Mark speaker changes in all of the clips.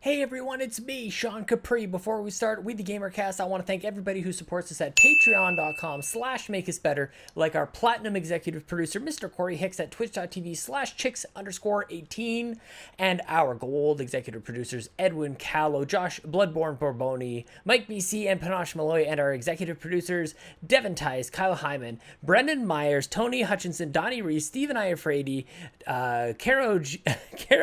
Speaker 1: Hey everyone, it's me, Sean Capri. Before we start with the GamerCast, I want to thank everybody who supports us at patreon.com/makeusbetter, like our platinum executive producer, Mr. Corey Hicks at twitch.tv/chicks_18, and our gold executive producers, Edwin, Calo, Josh, Bloodborne, Borbone, Mike BC, and Panache, Malloy, and our executive producers, Devin, Tyus, Kyle Haiman, Brendan Myers, Tony Hutchinson, Donnie, Reece, Stephen Iafrate, Caro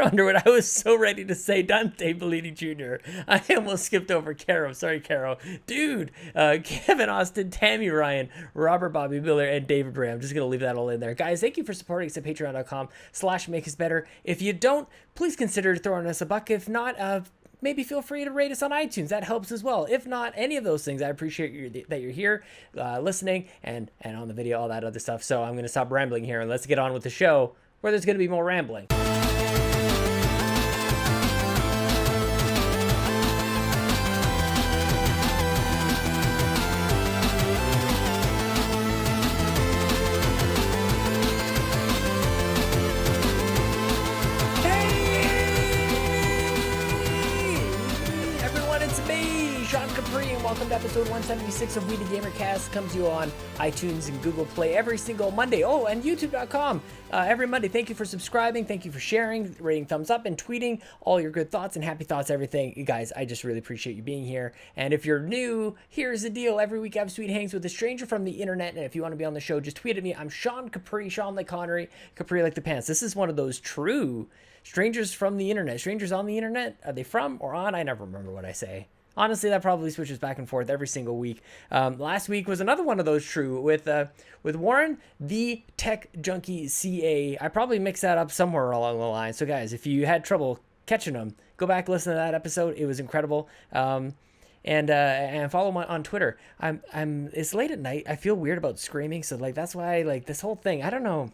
Speaker 1: Underwood. I was so ready to say Dante, Bellini Jr. I almost skipped over Caro. Sorry, Caro. Dude, Kevin Austin, Tammi Ryan, Robert Bobby Miller, and David Ray. I'm just going to leave that all in there. Guys, thank you for supporting us at patreon.com/makeusbetter. If you don't, please consider throwing us a buck. If not, maybe feel free to rate us on iTunes. That helps as well. If not, any of those things, I appreciate that you're here listening and on the video, all that other stuff. So I'm going to stop rambling here and let's get on with the show where there's going to be more rambling. Welcome to episode 176 of We the GamerCast. Comes to you on iTunes and Google Play every single Monday. Oh, and YouTube.com every Monday. Thank you for subscribing. Thank you for sharing, rating, thumbs up, and tweeting all your good thoughts and happy thoughts, everything. You guys, I just really appreciate you being here. And if you're new, here's the deal. Every week I have sweet hangs with a stranger from the internet. And if you want to be on the show, just tweet at me. I'm Sean Capri, Sean like Connery, Capri like the pants. This is one of those true strangers from the internet. Strangers on the internet. Are they from or on? I never remember what I say. Honestly, that probably switches back and forth every single week. Last week was another one of those true with Warren, the Tech Junkie CA. I probably mixed that up somewhere along the line. So guys, if you had trouble catching them, go back, listen to that episode. It was incredible. And follow me on Twitter. It's late at night. I feel weird about screaming. So like, that's why like this whole thing, I don't know,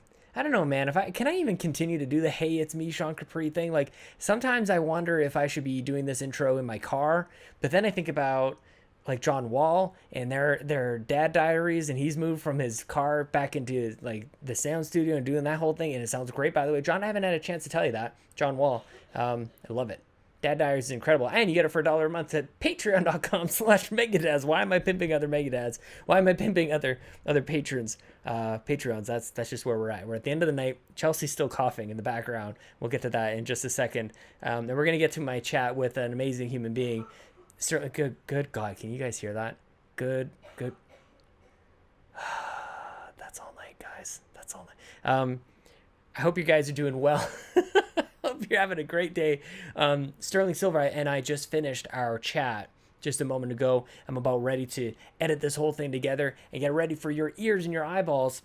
Speaker 1: man. Can I even continue to do the "Hey, it's me, Sean Capri" thing? Like sometimes I wonder if I should be doing this intro in my car, but then I think about like John Wall and their dad diaries, and he's moved from his car back into like the sound studio and doing that whole thing, and it sounds great. By the way, John, I haven't had a chance to tell you that. John Wall, I love it. Dad Diaries is incredible. And you get it for $1 a month at patreon.com/megadads. Why am I pimping other megadads? Why am I pimping other patrons? Patreons. That's just where we're at. We're at the end of the night. Chelsea's still coughing in the background. We'll get to that in just a second. And we're going to get to my chat with an amazing human being. Certainly good God. Can you guys hear that? Good. That's all night, guys. That's all night. I hope you guys are doing well. Hope you're having a great day. Sterling Silver and I just finished our chat just a moment ago. I'm about ready to edit this whole thing together and get ready for your ears and your eyeballs.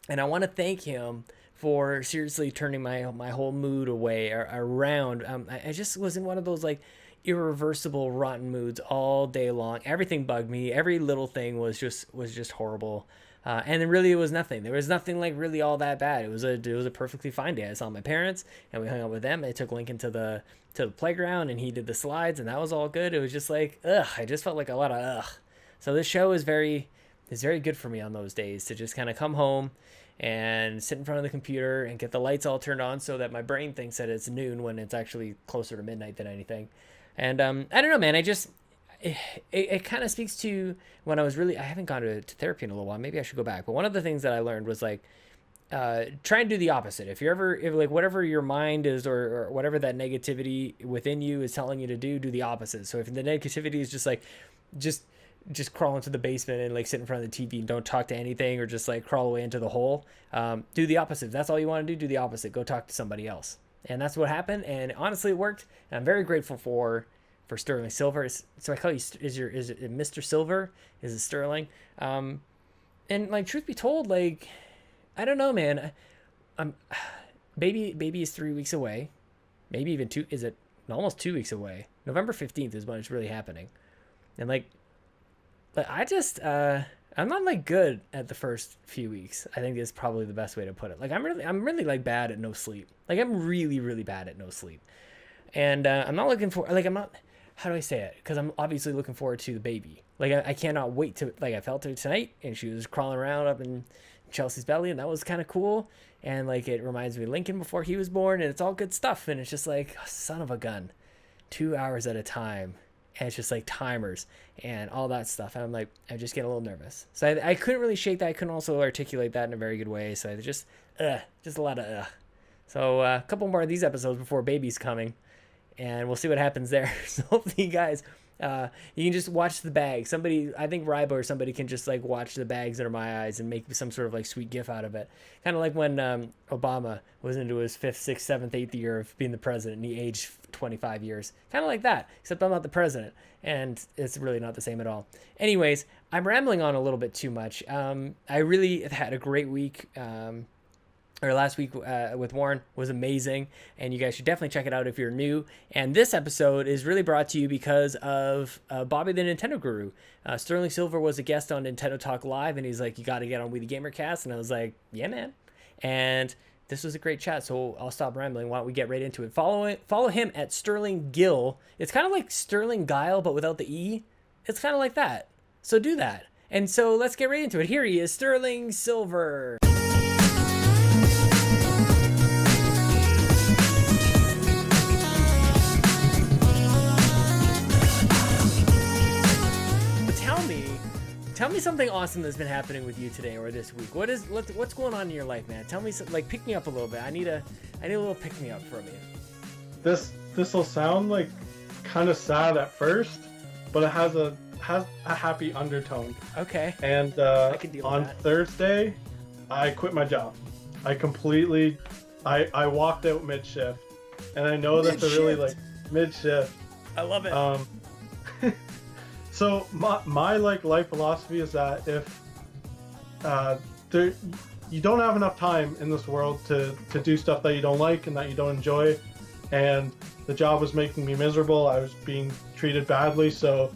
Speaker 1: And I want to thank him for seriously turning my whole mood around. I just was in one of those like irreversible rotten moods all day long. Everything bugged me. Every little thing was just horrible. And then really it was nothing. There was nothing like really all that bad. It was a perfectly fine day. I saw my parents and we hung out with them. I took Lincoln to the playground and he did the slides and that was all good. It was just like, I just felt like a lot of ugh. So this show is very good for me on those days to just kind of come home and sit in front of the computer and get the lights all turned on so that my brain thinks that it's noon when it's actually closer to midnight than anything. And I don't know, man. It kind of speaks to when I haven't gone to therapy in a little while. Maybe I should go back. But one of the things that I learned was like, try and do the opposite. If whatever your mind is or whatever that negativity within you is telling you to do the opposite. So if the negativity is just like, just crawl into the basement and like sit in front of the TV and don't talk to anything or just like crawl away into the hole, do the opposite. If that's all you want to do the opposite. Go talk to somebody else. And that's what happened. And honestly, it worked. And I'm very grateful for Sterling Silver. So I call you, is it Mr. Silver? Is it Sterling? And like, truth be told, like, I don't know, man. Baby is 3 weeks away. Maybe even almost 2 weeks away. November 15th is when it's really happening. And like I just, I'm not like good at the first few weeks. I think is probably the best way to put it. Like I'm really like bad at no sleep. Like I'm really, really bad at no sleep. And I'm not looking for, like, I'm not, how do I say it? Because I'm obviously looking forward to the baby. Like, I cannot wait to, like, I felt her tonight, and she was crawling around up in Chelsea's belly, and that was kind of cool. And, like, it reminds me of Lincoln before he was born, and it's all good stuff. And it's just like, oh, son of a gun. 2 hours at a time, and it's just like timers and all that stuff. And I'm like, I just get a little nervous. So I couldn't really shake that. I couldn't also articulate that in a very good way. So I just a lot of So a couple more of these episodes before baby's coming, and we'll see what happens there. So hopefully, you guys, you can just watch the bag. Somebody, I think Rybo or somebody can just like watch the bags under my eyes and make some sort of like sweet gif out of it. Kind of like when Obama was into his 5th, 6th, 7th, 8th year of being the president, and he aged 25 years. Kind of like that, except I'm not the president, and it's really not the same at all. Anyways, I'm rambling on a little bit too much. I really had a great week. Or last week with Warren was amazing, and you guys should definitely check it out if you're new. And this episode is really brought to you because of Bobby the Nintendo Guru. Sterling Silver was a guest on Nintendo Talk Live, and he's like, you got to get on We the GamerCast, and I was like, yeah, man. And this was a great chat, so I'll stop rambling. Why don't we get right into it? Follow him at Sterling Gill. It's kind of like Sterling Guile, but without the E. It's kind of like that. So do that. And so let's get right into it. Here he is, Sterling Silver. Tell me something awesome that's been happening with you today or this week. What's going on in your life, man? Tell me, like, pick me up a little bit. I need a little pick me up from you.
Speaker 2: This will sound like kind of sad at first, but it has a happy undertone.
Speaker 1: Okay.
Speaker 2: And
Speaker 1: I can deal
Speaker 2: on
Speaker 1: with that.
Speaker 2: Thursday, I quit my job. I walked out mid-shift, and I know that's a really like mid-shift.
Speaker 1: I love it.
Speaker 2: So my like life philosophy is that if you don't have enough time in this world to do stuff that you don't like and that you don't enjoy, and the job was making me miserable, I was being treated badly, so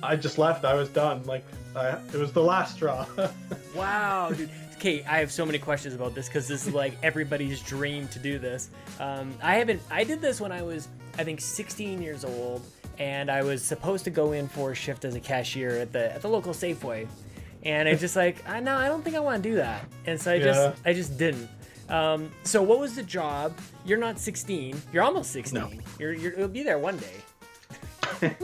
Speaker 2: I just left. I was done. Like it was the last straw.
Speaker 1: Wow, dude. Okay, I have so many questions about this because this is like everybody's dream to do this. I did this when I was, I think, 16 years old. And I was supposed to go in for a shift as a cashier at the local Safeway, and I just like, I don't think I want to do that, and so I just didn't. So what was the job? You're not 16. You're almost 16. No. You'll be there one day.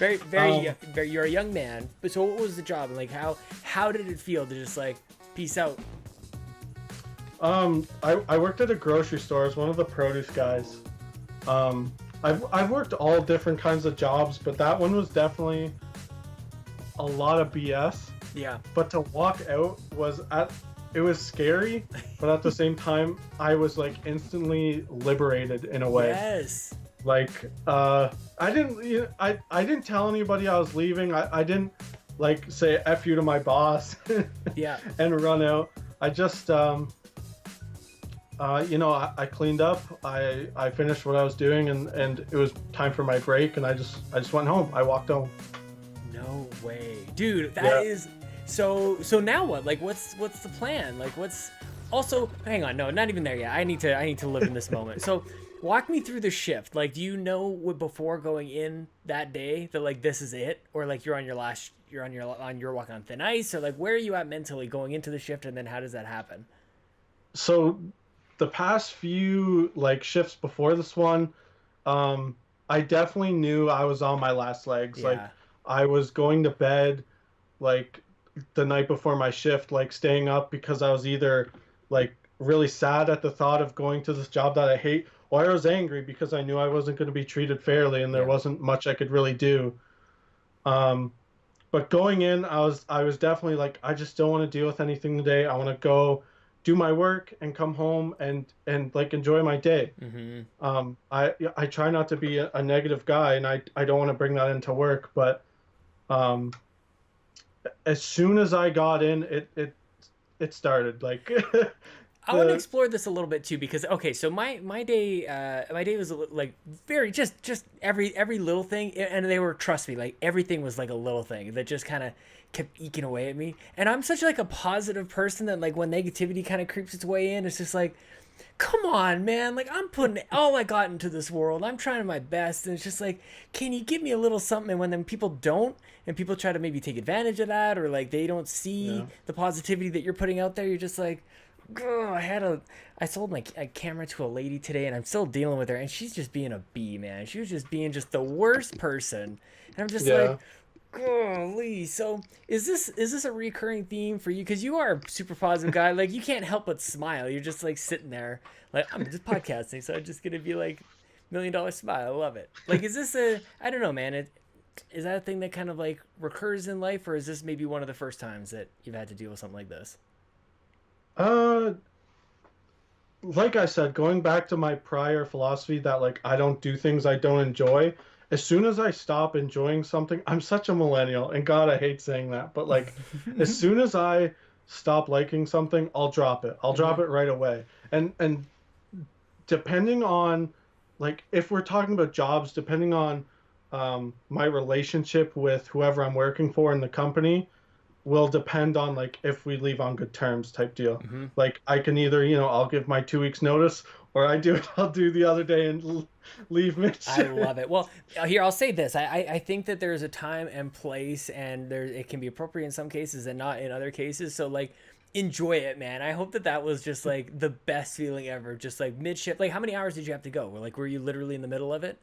Speaker 1: very you're a young man. But so what was the job? And like how did it feel to just like peace out?
Speaker 2: I worked at a grocery store as one of the produce guys. I've worked all different kinds of jobs, but that one was definitely a lot of BS.
Speaker 1: Yeah.
Speaker 2: But to walk out it was scary, but at the same time, I was like instantly liberated in a way.
Speaker 1: Yes.
Speaker 2: Like, I didn't tell anybody I was leaving. I didn't like say F you to my boss.
Speaker 1: Yeah.
Speaker 2: And run out. I just, I cleaned up, I finished what I was doing, and it was time for my break, and I just went home. I walked home.
Speaker 1: No way. Dude, that is so now what? Like what's the plan? Like what's also hang on, no, not even there yet. I need to live in this moment. So walk me through the shift. Like do you know what before going in that day that like this is it? Or like you're on your walk on thin ice, or like where are you at mentally going into the shift, and then how does that happen?
Speaker 2: So the past few like shifts before this one, I definitely knew I was on my last legs.
Speaker 1: Yeah.
Speaker 2: Like I was going to bed like the night before my shift, like staying up because I was either like really sad at the thought of going to this job that I hate, or I was angry because I knew I wasn't going to be treated fairly and there wasn't much I could really do. But going in, I was definitely like, I just don't want to deal with anything today. I want to go do my work and come home and like enjoy my day. Mm-hmm. I try not to be a negative guy, and I don't want to bring that into work, but as soon as I got in, it started like
Speaker 1: I want to explore this a little bit too, because okay, so my day was like very just every little thing, and they were, trust me, like everything was like a little thing that just kind of kept eking away at me. And I'm such like a positive person that like when negativity kind of creeps its way in, it's just like, come on, man, like I'm putting all I got into this world. I'm trying my best, and it's just like, can you give me a little something? And when then people don't, and people try to maybe take advantage of that, or like they don't see the positivity that you're putting out there, you're just like, I sold my camera to a lady today, and I'm still dealing with her, and she's just being a bee, man. She was just being just the worst person, and I'm just like,
Speaker 2: Yeah.
Speaker 1: golly. So is this a recurring theme for you? Because you are a super positive guy. Like, you can't help but smile. You're just like sitting there, like, I'm just podcasting, so I'm just gonna be like $1 million smile. I love it. Like, is this a? I don't know, man. Is that a thing that kind of like recurs in life, or is this maybe one of the first times that you've had to deal with something like this?
Speaker 2: Uh, like I said, going back to my prior philosophy that like I don't do things I don't enjoy. As soon as I stop enjoying something, I'm such a millennial, and God, I hate saying that, but like as soon as I stop liking something, I'll drop it. I'll drop
Speaker 1: Hmm.
Speaker 2: it right away. And depending on like if we're talking about jobs, depending on my relationship with whoever I'm working for in the company, will depend on like if we leave on good terms type deal.
Speaker 1: Hmm.
Speaker 2: Like I can either, I'll give my 2 weeks notice, or I do it, I'll do the other day and leave mid
Speaker 1: I
Speaker 2: shift.
Speaker 1: love it. Well, here I'll say this: I think that there's a time and place, and there it can be appropriate in some cases and not in other cases. So like, enjoy it, man. I hope that that was just like the best feeling ever. Just like mid shift. Like, how many hours did you have to go? Were you literally in the middle of it?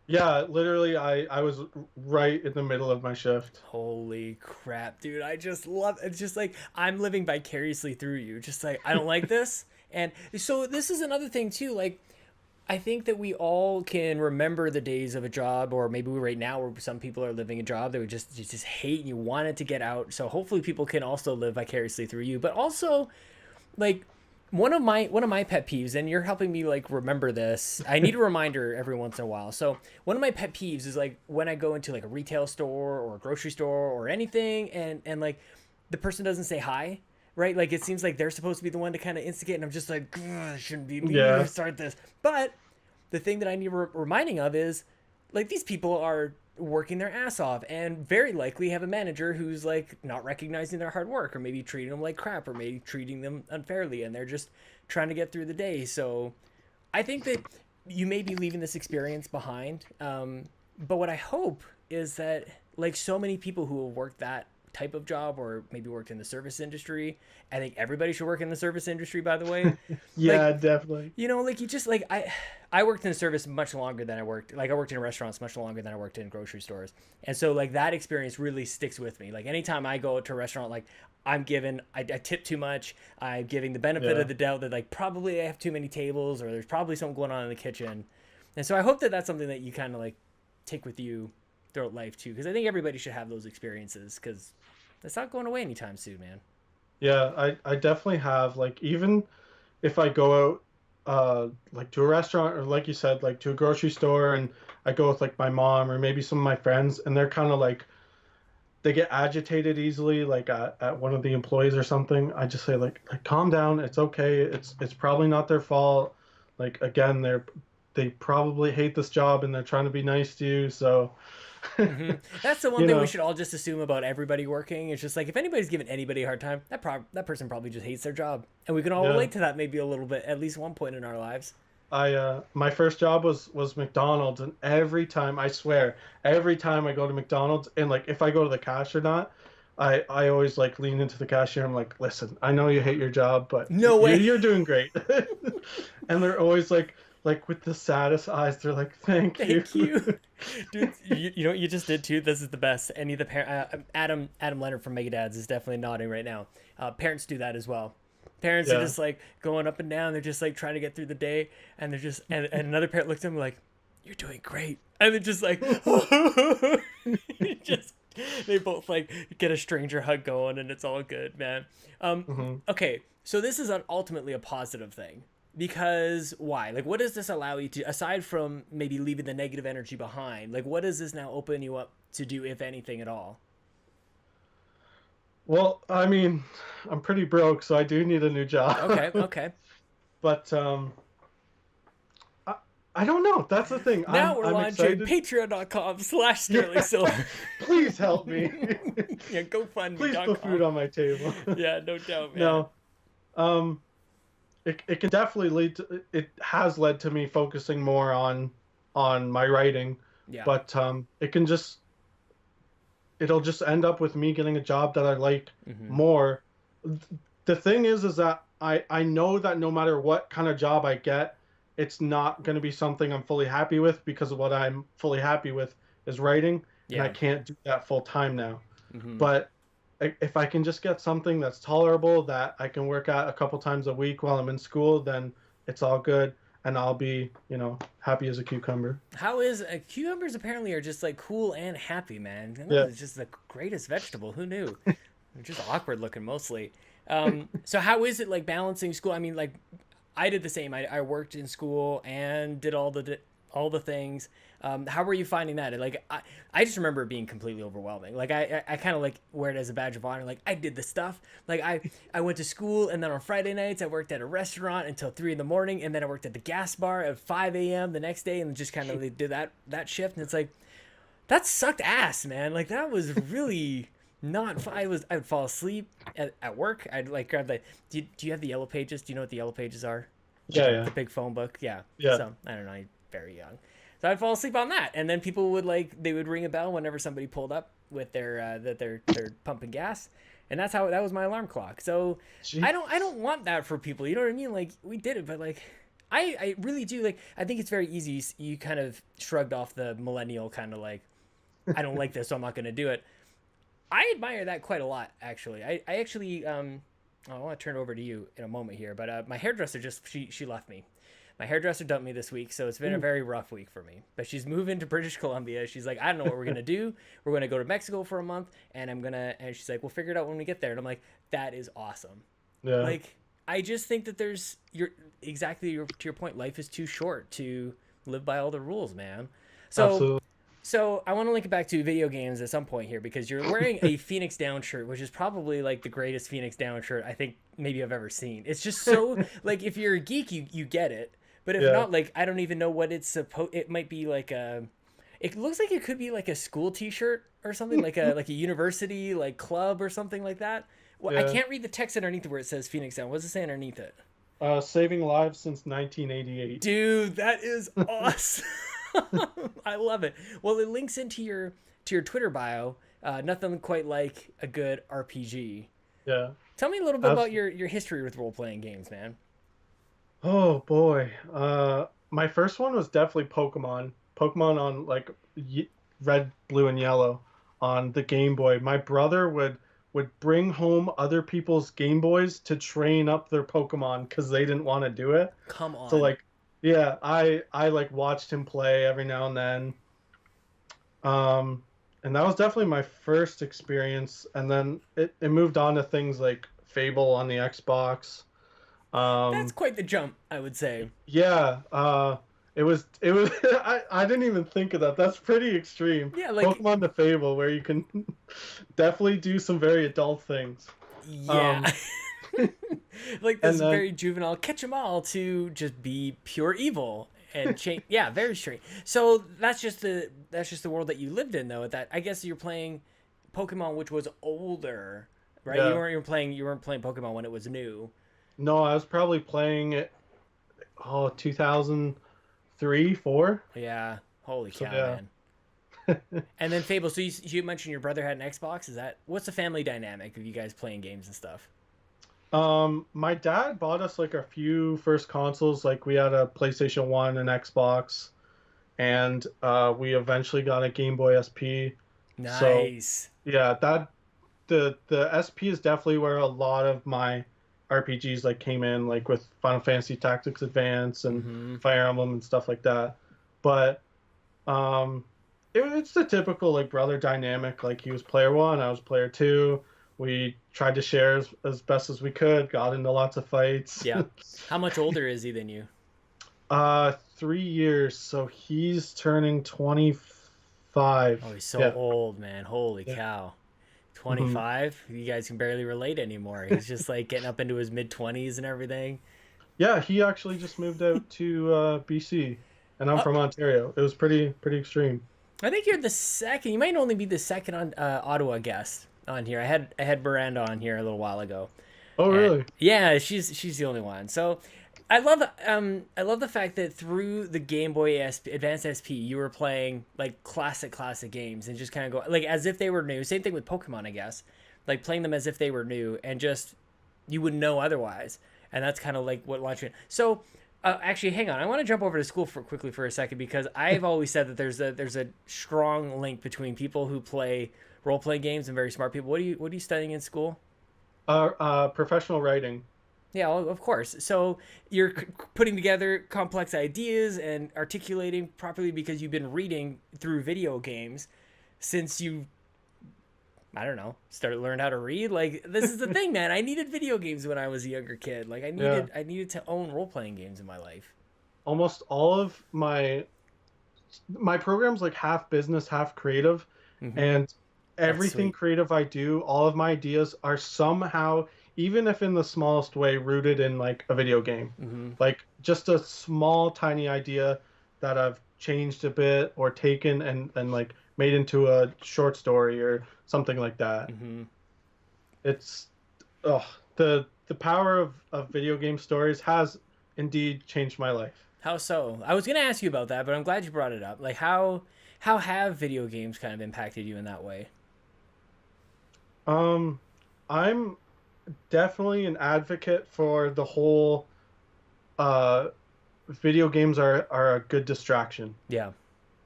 Speaker 2: Yeah, literally I was right in the middle of my shift.
Speaker 1: Holy crap, dude. I just love it's just like I'm living vicariously through you. Just like I don't like this. And so this is another thing too, like I think that we all can remember the days of a job, or maybe right now where some people are living a job that you just hate and you want it to get out. So hopefully people can also live vicariously through you. But also, like, one of my pet peeves, and you're helping me like remember this. I need a reminder every once in a while. So one of my pet peeves is like when I go into like a retail store or a grocery store or anything, and like the person doesn't say hi. Right, like it seems like they're supposed to be the one to kind of instigate, and I'm just like, it shouldn't be me who
Speaker 2: Yeah.
Speaker 1: start this. But the thing that I need reminding of is, like, these people are working their ass off and very likely have a manager who's like not recognizing their hard work, or maybe treating them like crap, or maybe treating them unfairly, and they're just trying to get through the day. So I think that you may be leaving this experience behind, but what I hope is that, like, so many people who have worked that type of job, or maybe worked in the service industry, I think everybody should work in the service industry, by the way. Like,
Speaker 2: Yeah, definitely.
Speaker 1: like, you just like I worked in service much longer than I worked in restaurants much longer than I worked in grocery stores. And so like that experience really sticks with me. Like anytime I go to a restaurant, like I tip too much. I'm giving the benefit
Speaker 2: Yeah.
Speaker 1: of the doubt that like probably I have too many tables, or there's probably something going on in the kitchen. And so I hope that that's something that you kind of like take with you throughout life too, because I think everybody should have those experiences, because it's not going away anytime soon, man.
Speaker 2: Yeah, I definitely have like even if I go out like to a restaurant, or like you said, like to a grocery store, and I go with like my mom or maybe some of my friends, and they're kind of like they get agitated easily like at one of the employees or something. I just say like calm down, it's okay, it's probably not their fault. Like again, they probably hate this job and they're trying to be nice to you, so
Speaker 1: Hmm. That's the one
Speaker 2: you
Speaker 1: thing we
Speaker 2: know.
Speaker 1: should all just assume about everybody working. It's just like if anybody's giving anybody a hard time, that person probably just hates their job, and we can all
Speaker 2: Yeah.
Speaker 1: relate to that maybe a little bit at least one point in our lives.
Speaker 2: I my first job was McDonald's, and every time, I swear, every time I go to McDonald's, and like if I go to the cash or not, I always like lean into the cashier. I'm like, listen, I know you hate your job, but
Speaker 1: No
Speaker 2: you're
Speaker 1: way.
Speaker 2: you're doing great. And they're always like with the saddest eyes, they're like, thank you.
Speaker 1: Thank you, dude. You know what you just did too. This is the best. Any of the Adam Leonard from Megadads is definitely nodding right now. Parents do that as well. Parents are
Speaker 2: Yeah.
Speaker 1: just like going up and down. They're just like trying to get through the day, and they're just and another parent looks at them like, "You're doing great," and they're just like, just they both like get a stranger hug going, and it's all good, man.
Speaker 2: Hmm.
Speaker 1: Okay, so this is ultimately a positive thing, because why? Like, what does this allow you to, aside from maybe leaving the negative energy behind? Like, what does this now open you up to do, if anything at all?
Speaker 2: Well, I mean, I'm pretty broke, so I do need a new job.
Speaker 1: Okay, okay.
Speaker 2: But I, I don't know. That's the thing.
Speaker 1: Now
Speaker 2: I'm
Speaker 1: we're
Speaker 2: I'm
Speaker 1: launching
Speaker 2: excited.
Speaker 1: patreon.com/Sterling
Speaker 2: Yeah.
Speaker 1: Silver.
Speaker 2: Please help me.
Speaker 1: Yeah,
Speaker 2: Please put food
Speaker 1: GoFundMe.com.
Speaker 2: on my table.
Speaker 1: Yeah, no doubt, man.
Speaker 2: No, um, it can definitely lead to, it has led to me focusing more on my writing,
Speaker 1: Yeah.
Speaker 2: but it'll just end up with me getting a job that I like
Speaker 1: Hmm.
Speaker 2: more. The thing is that I know that no matter what kind of job I get, it's not going to be something I'm fully happy with, because of what I'm fully happy with is writing, and I
Speaker 1: Yeah.
Speaker 2: can't do that full time now.
Speaker 1: Hmm.
Speaker 2: But if I can just get something that's tolerable, that I can work at a couple times a week while I'm in school, then it's all good, and I'll be, happy as a cucumber.
Speaker 1: How is cucumbers apparently are just like cool and happy, man.
Speaker 2: Yeah.
Speaker 1: It's just the greatest vegetable. Who knew? They're just awkward looking mostly. So how is it like balancing school? I mean, like I did the same. I worked in school and did all the things. How were you finding that? Like I just remember it being completely overwhelming. Like I kind of like wear it as a badge of honor. Like I did the stuff. Like I went to school, and then on Friday nights I worked at a restaurant until 3 in the morning, and then I worked at the gas bar at 5 a.m. the next day, and just kind of did that shift. And it's like that sucked ass, man. Like that was really not fun. I would fall asleep at work. I'd like grab the. Do you have the yellow pages? Do you know what the yellow pages are?
Speaker 2: Yeah, yeah.
Speaker 1: The big phone book. Yeah.
Speaker 2: Yeah.
Speaker 1: So I don't know. I'm very young. So I'd fall asleep on that, and then people would they would ring a bell whenever somebody pulled up with their that they're pumping gas, and that was my alarm clock. So
Speaker 2: Jeez.
Speaker 1: I don't want that for people. You know what I mean? Like we did it, but like I really do. Like I think it's very easy. You kind of shrugged off the millennial kind of like I don't like this, so I'm not going to do it. I admire that quite a lot, actually. I actually I want to turn it over to you in a moment here, but my hairdresser she left me. My hairdresser dumped me this week, so it's been a very rough week for me. But she's moving to British Columbia. She's like, I don't know what we're gonna do. We're gonna go to Mexico for a month, and and she's like, we'll figure it out when we get there. And I'm like, that is awesome.
Speaker 2: Yeah.
Speaker 1: Like, I just think that to your point, life is too short to live by all the rules, man. So.
Speaker 2: Absolutely.
Speaker 1: So I want to link it back to video games at some point here, because you're wearing a Phoenix Down shirt, which is probably like the greatest Phoenix Down shirt I think maybe I've ever seen. It's just so like if you're a geek, you get it, but if not, like I don't even know what it's supposed. It might be like it looks like it could be like a school T-shirt or something, like a university like club or something like that. Well, I can't read the text underneath where it says Phoenix Down. What does it say underneath it?
Speaker 2: Saving lives since 1988.
Speaker 1: Dude, that is awesome. I love it. Well, it links into your Twitter bio. Nothing quite like a good RPG.
Speaker 2: Yeah.
Speaker 1: Tell me a little bit about your history with role-playing games, man.
Speaker 2: Oh boy. My first one was definitely Pokemon. Pokemon on like red, blue, and yellow on the Game Boy. My brother would bring home other people's Game Boys to train up their Pokemon because they didn't want to do it.
Speaker 1: Come on.
Speaker 2: So like, yeah, I like watched him play every now and then. And that was definitely my first experience. And then it moved on to things like Fable on the Xbox.
Speaker 1: That's quite the jump, I would say.
Speaker 2: Yeah. It was I didn't even think of that. That's pretty extreme.
Speaker 1: Yeah, like
Speaker 2: Pokemon to Fable, where you can definitely do some very adult things.
Speaker 1: Yeah. Like this
Speaker 2: then,
Speaker 1: very juvenile catch 'em all to just be pure evil and change. Yeah, very straight. So that's just the world that you lived in, though. That I guess you're playing Pokemon, which was older, right?
Speaker 2: Yeah.
Speaker 1: You weren't playing Pokemon when it was new.
Speaker 2: No, I was probably playing it 2003, 4.
Speaker 1: Yeah. Holy cow,
Speaker 2: yeah.
Speaker 1: man. And then Fable. So you mentioned your brother had an Xbox. What's the family dynamic of you guys playing games and stuff?
Speaker 2: My dad bought us like a few first consoles. Like we had a PlayStation 1 and Xbox, and we eventually got a Game Boy SP.
Speaker 1: Nice.
Speaker 2: So, yeah, the SP is definitely where a lot of my RPGs like came in, like with Final Fantasy Tactics Advance and Fire Emblem and stuff like that. But it's the typical like brother dynamic. Like he was player 1, I was player 2. We tried to share as best as we could, got into lots of fights.
Speaker 1: Yeah. How much older is he than you?
Speaker 2: 3 years. So he's turning 25.
Speaker 1: Oh, he's so old, man. Holy cow. 25? You guys can barely relate anymore. He's just like getting up into his mid-20s and everything.
Speaker 2: Yeah, he actually just moved out to BC, and I'm from Ontario. It was pretty extreme.
Speaker 1: I think you're the second. You might only be the second on Ottawa guest on here. I had Miranda on here a little while ago.
Speaker 2: Oh, really?
Speaker 1: Yeah, she's the only one. So I love the fact that through the Game Boy Advanced SP, you were playing like classic games and just kind of go like as if they were new. Same thing with Pokemon, I guess. Like playing them as if they were new and just you wouldn't know otherwise. and that's kind of like what launched me. So actually, hang on. I want to jump over to school quickly for a second because I've always said that there's a strong link between people who play role playing games and very smart people. What are you studying in school?
Speaker 2: Professional writing.
Speaker 1: Yeah, well, of course. So you're putting together complex ideas and articulating properly because you've been reading through video games since you, I don't know, started learning how to read. Like this is the thing, man. I needed video games when I was a younger kid. Like I needed to own role playing games in my life.
Speaker 2: Almost all of my program's like half business, half creative, and everything creative I do, all of my ideas are somehow, even if in the smallest way, rooted in like a video game. Like just a small tiny idea that I've changed a bit or taken and like made into a short story or something like that. It's the power of video game stories has indeed changed my life.
Speaker 1: How so? I was gonna ask you about that, but I'm glad you brought it up. Like how have video games kind of impacted you in that way?
Speaker 2: I'm definitely an advocate for the whole video games are a good distraction.
Speaker 1: Yeah.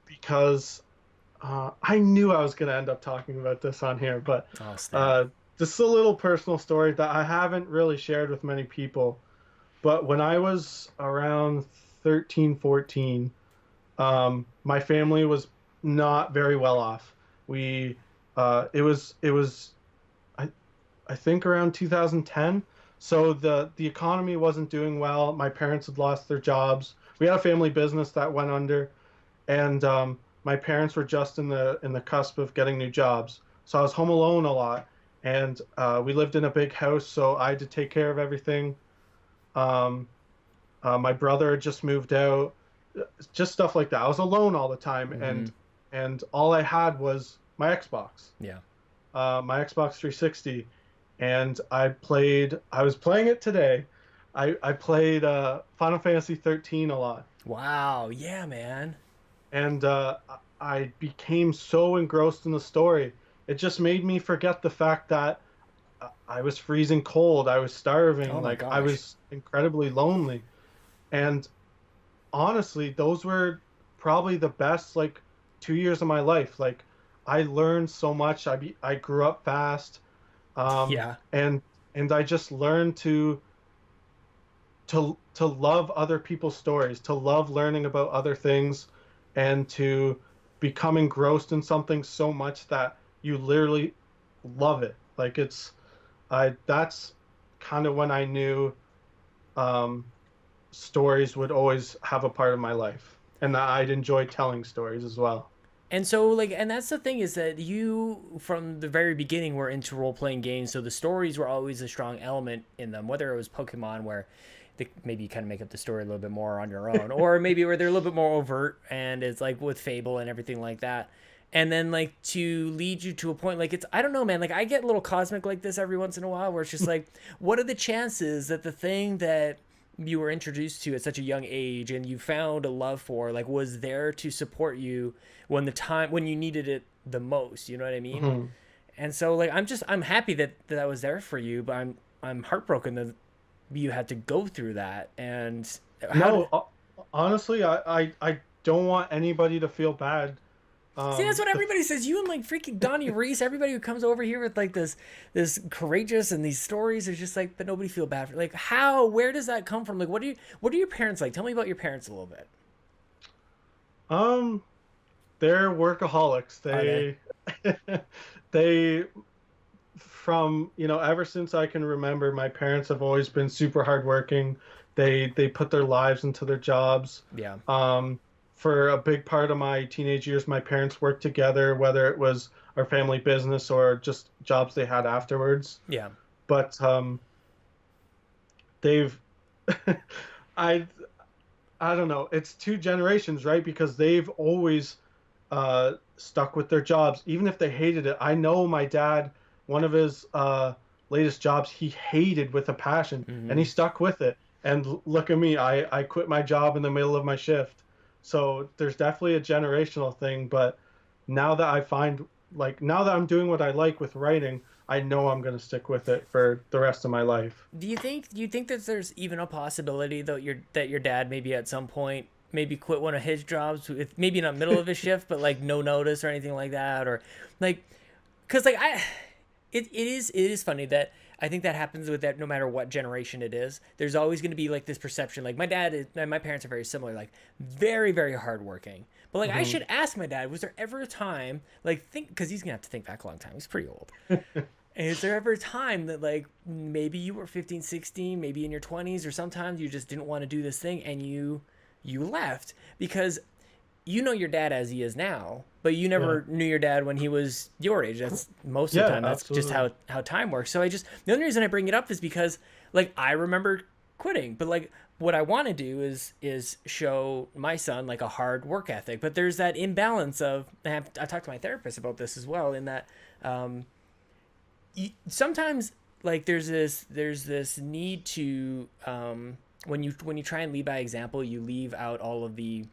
Speaker 2: Because I knew I was going to end up talking about this on here, but this is a little personal story that I haven't really shared with many people. But when I was around 13, 14, my family was not very well off. It was I think around 2010. So the economy wasn't doing well. My parents had lost their jobs. We had a family business that went under, and my parents were just in the cusp of getting new jobs. So I was home alone a lot, and we lived in a big house, so I had to take care of everything. My brother had just moved out, just stuff like that. I was alone all the time, and all I had was my Xbox.
Speaker 1: Yeah.
Speaker 2: My Xbox 360, and I was playing it today. I played Final Fantasy 13 a lot.
Speaker 1: Wow, yeah, man.
Speaker 2: And I became so engrossed in the story. It just made me forget the fact that I was freezing cold, I was starving, I was incredibly lonely. And honestly, those were probably the best 2 years of my life. Like I learned so much. I grew up fast. And I just learned to love other people's stories, to love learning about other things, and to become engrossed in something so much that you literally love it. That's kind of when I knew stories would always have a part of my life, and that I'd enjoy telling stories as well.
Speaker 1: And so, and that's the thing is that you, from the very beginning, were into role-playing games, so the stories were always a strong element in them, whether it was Pokemon, where maybe you kind of make up the story a little bit more on your own, or maybe where they're a little bit more overt, and it's like with Fable and everything like that. And then, to lead you to a point, it's, I don't know, man, I get a little cosmic like this every once in a while, where it's just what are the chances that the thing that you were introduced to at such a young age and you found a love for was there to support you when you needed it the most, you know what I mean? And so I'm happy that was there for you, but I'm heartbroken that you had to go through that. And
Speaker 2: honestly, I don't want anybody to feel bad.
Speaker 1: See, that's what everybody says. You and freaking Donnie, Reece, everybody who comes over here with this courageous and these stories is just but nobody feel bad for where does that come from? What are your parents like? Tell me about your parents a little bit.
Speaker 2: They're workaholics. They from ever since I can remember, my parents have always been super hardworking. They put their lives into their jobs.
Speaker 1: Yeah.
Speaker 2: For a big part of my teenage years, my parents worked together, whether it was our family business or just jobs they had afterwards.
Speaker 1: Yeah.
Speaker 2: But they've I don't know, it's two generations, right? Because they've always stuck with their jobs, even if they hated it. I know my dad, one of his latest jobs, he hated with a passion, and he stuck with it. And look at me, I quit my job in the middle of my shift. So there's definitely a generational thing, but now that I find now that I'm doing what I like with writing, I know I'm going to stick with it for the rest of my life.
Speaker 1: Do you think that there's even a possibility though that your dad maybe at some point maybe quit one of his jobs, with maybe not middle of his shift, but like no notice or anything like that, or like, because like it is funny that I think that happens with that no matter what generation it is. There's always going to be like this perception. Like my parents are very similar, like very, very hardworking. But like I should ask my dad, was there ever a time, like think, because he's gonna have to think back a long time. He's pretty old. And is there ever a time that like maybe you were 15, 16, maybe in your 20s, or sometimes you just didn't want to do this thing and you left? Because you know your dad as he is now, but you never knew your dad when he was your age. That's most of the time. That's
Speaker 2: absolutely.
Speaker 1: just how time works. So the only reason I bring it up is because like I remember quitting, but like what I want to do is show my son like a hard work ethic. But there's that imbalance of, I talked to my therapist about this as well, in that sometimes like there's this need to when you try and lead by example, you leave out all of the,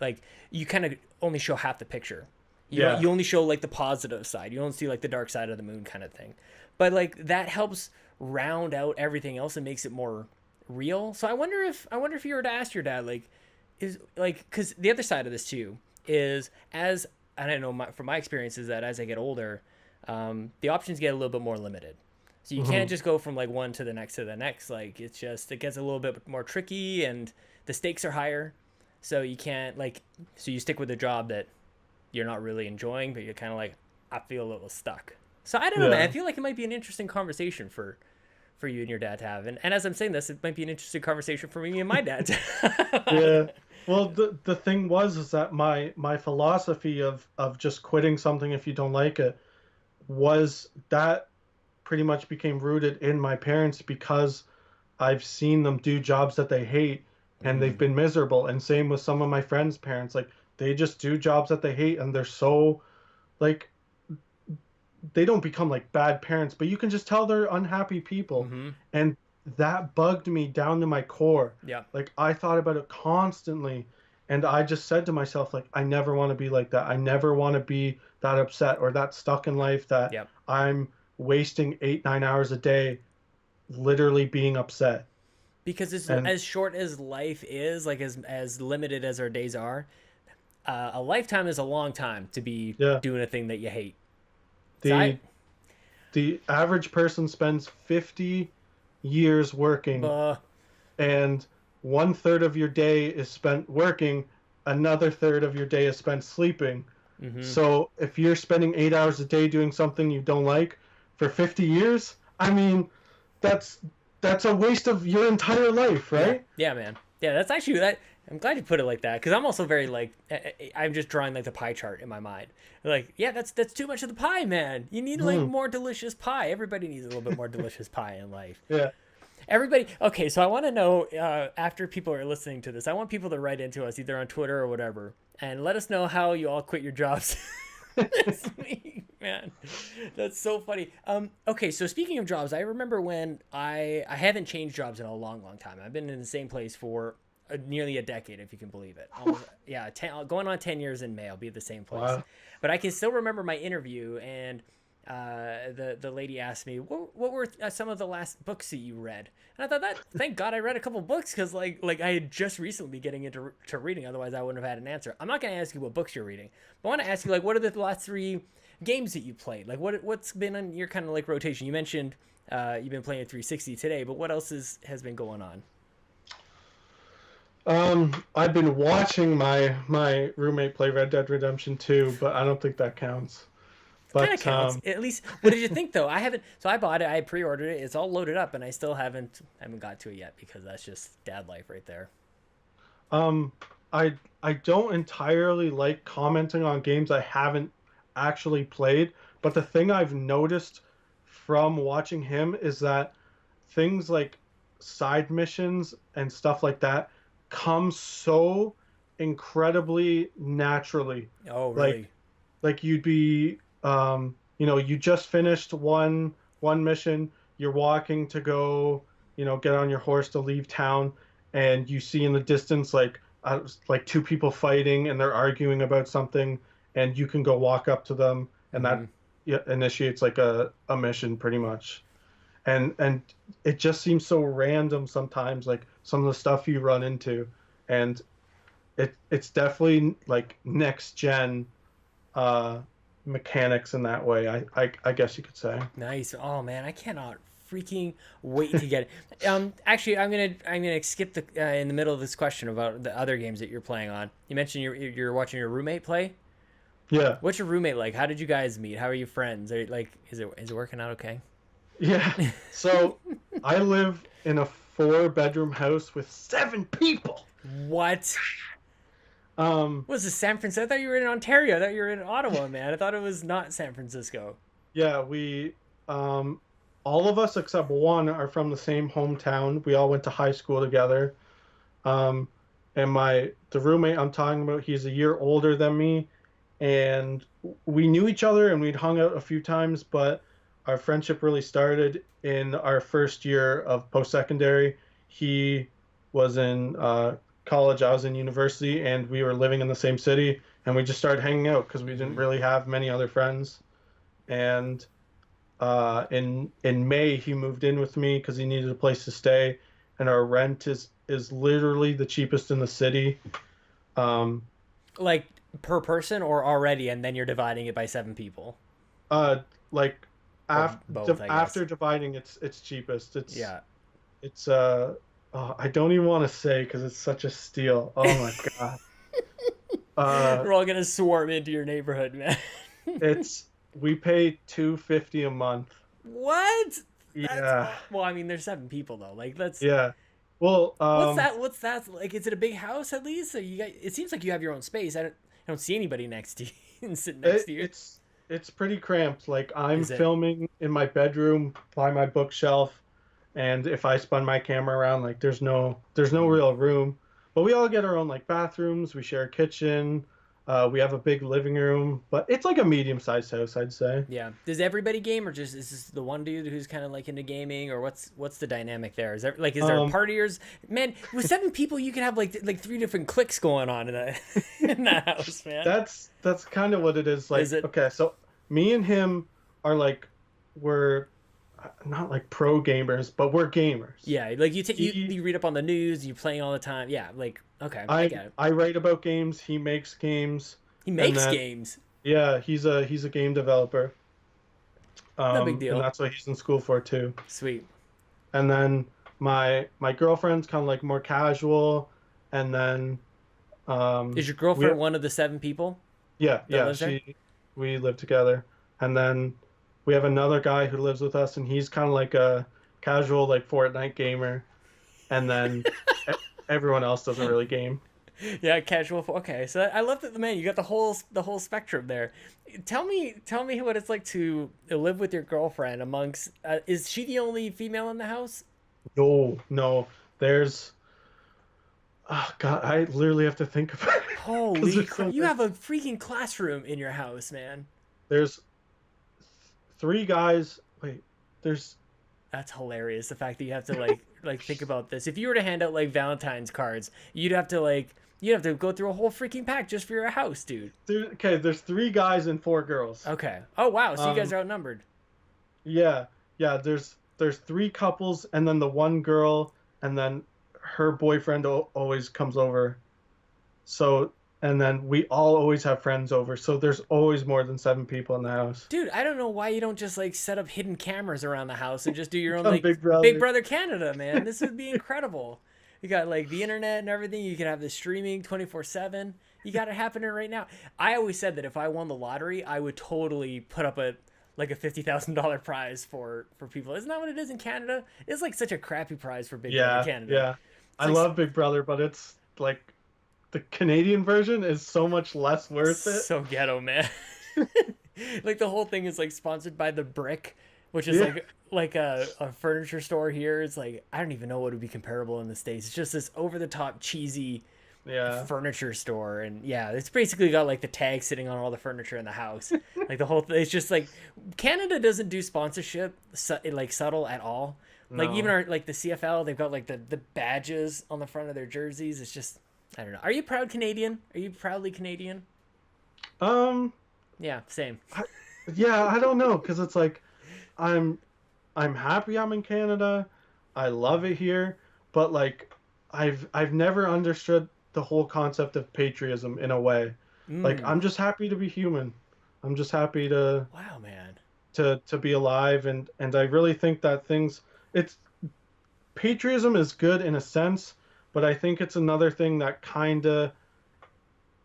Speaker 1: like you kind of only show half the picture. You only show like the positive side. You don't see like the dark side of the moon kind of thing. But like that helps round out everything else and makes it more real. So I wonder if you were to ask your dad, like, is like, because the other side of this too is, and I know from my experience is that as I get older, the options get a little bit more limited. So you can't just go from like one to the next to the next. Like it gets a little bit more tricky and the stakes are higher. So you can't so you stick with a job that you're not really enjoying, but you're kind of like, I feel a little stuck. So I don't know, man. I feel like it might be an interesting conversation for you and your dad to have. And as I'm saying this, it might be an interesting conversation for me and my dad to have.
Speaker 2: Yeah. Well, the thing is that my philosophy of just quitting something if you don't like it was that pretty much became rooted in my parents, because I've seen them do jobs that they hate and they've been miserable. And same with some of my friends' parents. Like they just do jobs that they hate and they're so like, they don't become like bad parents, but you can just tell they're unhappy people. And that bugged me down to my core.
Speaker 1: Yeah.
Speaker 2: Like I thought about it constantly, and I just said to myself, like, I never want to be like that. I never want to be that upset or that stuck in life that I'm wasting 8-9 hours a day literally being upset.
Speaker 1: Because as short as life is, like as limited as our days are, a lifetime is a long time to be doing a thing that you hate.
Speaker 2: The average person spends 50 years working, and 1/3 of your day is spent working, another third of your day is spent sleeping. So if you're spending 8 hours a day doing something you don't like for 50 years, I mean, that's a waste of your entire life, right?
Speaker 1: Yeah, man. Yeah, that's actually that. I'm glad you put it like that, because I'm also very like, I'm just drawing like the pie chart in my mind. Like, yeah, that's too much of the pie, man. You need like more delicious pie. Everybody needs a little bit more delicious pie in life.
Speaker 2: Yeah.
Speaker 1: Everybody. Okay, so I want to know, after people are listening to this, I want people to write into us either on Twitter or whatever, and let us know how you all quit your jobs this week, man. That's so funny. Okay, so speaking of jobs, I remember when I haven't changed jobs in a long, long time. I've been in the same place for nearly a decade, if you can believe it. Going on 10 years in May. I'll be at the same place. Wow. But I can still remember my interview, and the lady asked me, what were some of the last books that you read? And I thought, thank God I read a couple books, because like I had just recently getting into reading. Otherwise I wouldn't have had an answer. I'm not going to ask you what books you're reading, but I want to ask you, like, what are the last 3 games that you played? Like what's been on your kind of like rotation? You mentioned you've been playing 360 today, but what else has been going on?
Speaker 2: I've been watching my roommate play Red Dead Redemption 2, but I don't think that counts. But
Speaker 1: kind of counts. At least, what did you think though? I haven't. So I bought it. I pre-ordered it. It's all loaded up, and I still haven't got to it yet, because that's just dad life right there.
Speaker 2: I don't entirely like commenting on games I haven't actually played, but the thing I've noticed from watching him is that things like side missions and stuff like that come so incredibly naturally.
Speaker 1: Oh, really?
Speaker 2: Like you'd be, you just finished one mission, you're walking to go, get on your horse to leave town, and you see in the distance like 2 people fighting and they're arguing about something, and you can go walk up to them, and initiates like a mission pretty much. And it just seems so random sometimes, like some of the stuff you run into, and it's definitely like next gen uh mechanics in that way. I guess you could say.
Speaker 1: Nice. Oh man, I cannot freaking wait to get it. Actually, I'm gonna skip the in the middle of this question about the other games that you're playing on. You mentioned you're watching your roommate play.
Speaker 2: Yeah.
Speaker 1: What's your roommate like? How did you guys meet? How are you friends? Are like is it working out okay?
Speaker 2: Yeah. So I live in a 4-bedroom house with 7 people.
Speaker 1: What? Was this San Francisco? I thought you were in Ontario. I thought you were in Ottawa, man. I thought it was not San Francisco.
Speaker 2: Yeah, we all of us except one are from the same hometown. We all went to high school together. Um, and the roommate I'm talking about, he's a year older than me, and we knew each other and we'd hung out a few times, but our friendship really started in our first year of post-secondary. He was in college, I was in university, and we were living in the same city, and we just started hanging out because we didn't really have many other friends. And in May, he moved in with me because he needed a place to stay, and our rent is literally the cheapest in the city.
Speaker 1: Like per person or already, and then you're dividing it by 7 people.
Speaker 2: Like
Speaker 1: Both,
Speaker 2: after dividing, it's cheapest.
Speaker 1: Yeah.
Speaker 2: It's I don't even want to say because it's such a steal. Oh my god.
Speaker 1: We're all gonna swarm into your neighborhood, man.
Speaker 2: We pay $250 a month.
Speaker 1: What?
Speaker 2: Yeah.
Speaker 1: Well, I mean, there's 7 people though. Like, that's
Speaker 2: Yeah. Well,
Speaker 1: what's that like? Is it a big house at least? So you got. It seems like you have your own space. I don't see anybody next to you and sitting next to you.
Speaker 2: It's pretty cramped. Like I'm filming in my bedroom by my bookshelf, and if I spun my camera around, like there's no real room. But we all get our own like bathrooms. We share a kitchen. We have a big living room, but it's like a medium-sized house, I'd say.
Speaker 1: Yeah. Does everybody game, or just is this the one dude who's kind of like into gaming, or what's the dynamic there? Is there partiers? Man, with 7 people, you can have like 3 different cliques going on in that house, man.
Speaker 2: That's kind of what it is. Like,
Speaker 1: Is it?
Speaker 2: Okay, so me and him are like, we're not like pro gamers, but we're gamers.
Speaker 1: Yeah, like you read up on the news, you playing all the time. Yeah, like okay, I get it.
Speaker 2: I write about games. He makes games.
Speaker 1: He makes games.
Speaker 2: Yeah, he's a game developer.
Speaker 1: No big deal.
Speaker 2: And that's what he's in school for too.
Speaker 1: Sweet.
Speaker 2: And then my girlfriend's kind of like more casual, and then
Speaker 1: is your girlfriend one of the 7 people?
Speaker 2: Yeah, we live together, and then we have another guy who lives with us, and he's kind of like a casual like Fortnite gamer, and then everyone else doesn't really game.
Speaker 1: Yeah, casual. Okay, so I love that, man. You got the whole spectrum there. Tell me what it's like to live with your girlfriend amongst. Is she the only female in the house?
Speaker 2: No. There's. Oh God, I literally have to think about it.
Speaker 1: Holy crap! You have a freaking classroom in your house, man.
Speaker 2: There's 3 guys. Wait, there's.
Speaker 1: That's hilarious. The fact that you have to like think about this. If you were to hand out like Valentine's cards, you'd have to go through a whole freaking pack just for your house, dude.
Speaker 2: There's 3 guys and 4 girls.
Speaker 1: Okay. Oh wow. So you guys are outnumbered.
Speaker 2: Yeah. There's 3 couples, and then the one girl, and then her boyfriend always comes over. So. And then we all always have friends over, so there's always more than 7 people in the house.
Speaker 1: Dude, I don't know why you don't just like set up hidden cameras around the house and just do your own like
Speaker 2: Big
Speaker 1: Brother Canada, man. This would be incredible. You got like the internet and everything. You can have the streaming 24/7. You got it happening right now. I always said that if I won the lottery, I would totally put up a $50,000 prize for people. Isn't that what it is in Canada? It's like such a crappy prize for Big Brother Canada.
Speaker 2: Yeah, I love Big Brother, but it's like. The Canadian version is so much less worth it.
Speaker 1: So ghetto, man. Like the whole thing is like sponsored by The Brick, which is like a furniture store here. It's like I don't even know what would be comparable in the States. It's just this over the top cheesy furniture store, and it's basically got like the tag sitting on all the furniture in the house. Like the whole thing, it's just like Canada doesn't do sponsorship like subtle at all. No. Like even our like the CFL, they've got like the badges on the front of their jerseys. It's just I don't know. Are you proud Canadian? Are you proudly Canadian?
Speaker 2: Yeah,
Speaker 1: same.
Speaker 2: Yeah, I don't know, because it's like I'm I'm happy I'm in Canada. I love it here, but like I've never understood the whole concept of patriotism in a way. Like
Speaker 1: Mm.
Speaker 2: I'm just happy to be human. I'm just happy to
Speaker 1: Wow, man.
Speaker 2: be alive, and I really think that it's patriotism is good in a sense, but I think it's another thing that kind of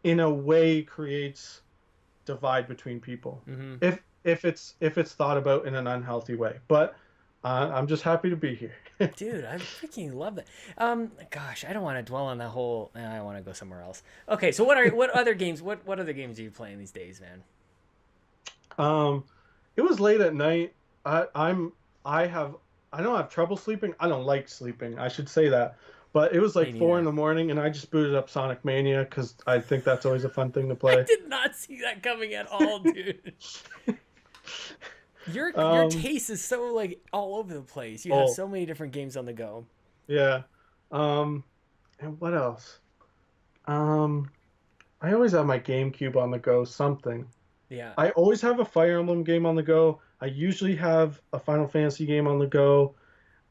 Speaker 2: in a way creates divide between people
Speaker 1: Mm-hmm.
Speaker 2: if it's thought about in an unhealthy way. But I'm just happy to be here.
Speaker 1: Dude, I freaking love that. Gosh, I don't want to dwell on that whole. I want to go somewhere else. Okay, so what other games? What other games are you playing these days, man?
Speaker 2: um, it was late at night. I'm I have I don't have trouble sleeping. I don't like sleeping. I should say that. But it was
Speaker 1: Me
Speaker 2: like 4 in
Speaker 1: neither.
Speaker 2: the morning, and I just booted up Sonic Mania because I think that's always a fun thing to
Speaker 1: I
Speaker 2: play.
Speaker 1: did not see that coming at all, dude. Your
Speaker 2: Um,
Speaker 1: taste is so like all over the place. You have
Speaker 2: oh
Speaker 1: so many different games on the go.
Speaker 2: yeah. Um, and what else? Um, I always have my GameCube on the go. Something.
Speaker 1: Yeah.
Speaker 2: I always have a Fire Emblem game on the go. I usually have a Final Fantasy game on the go,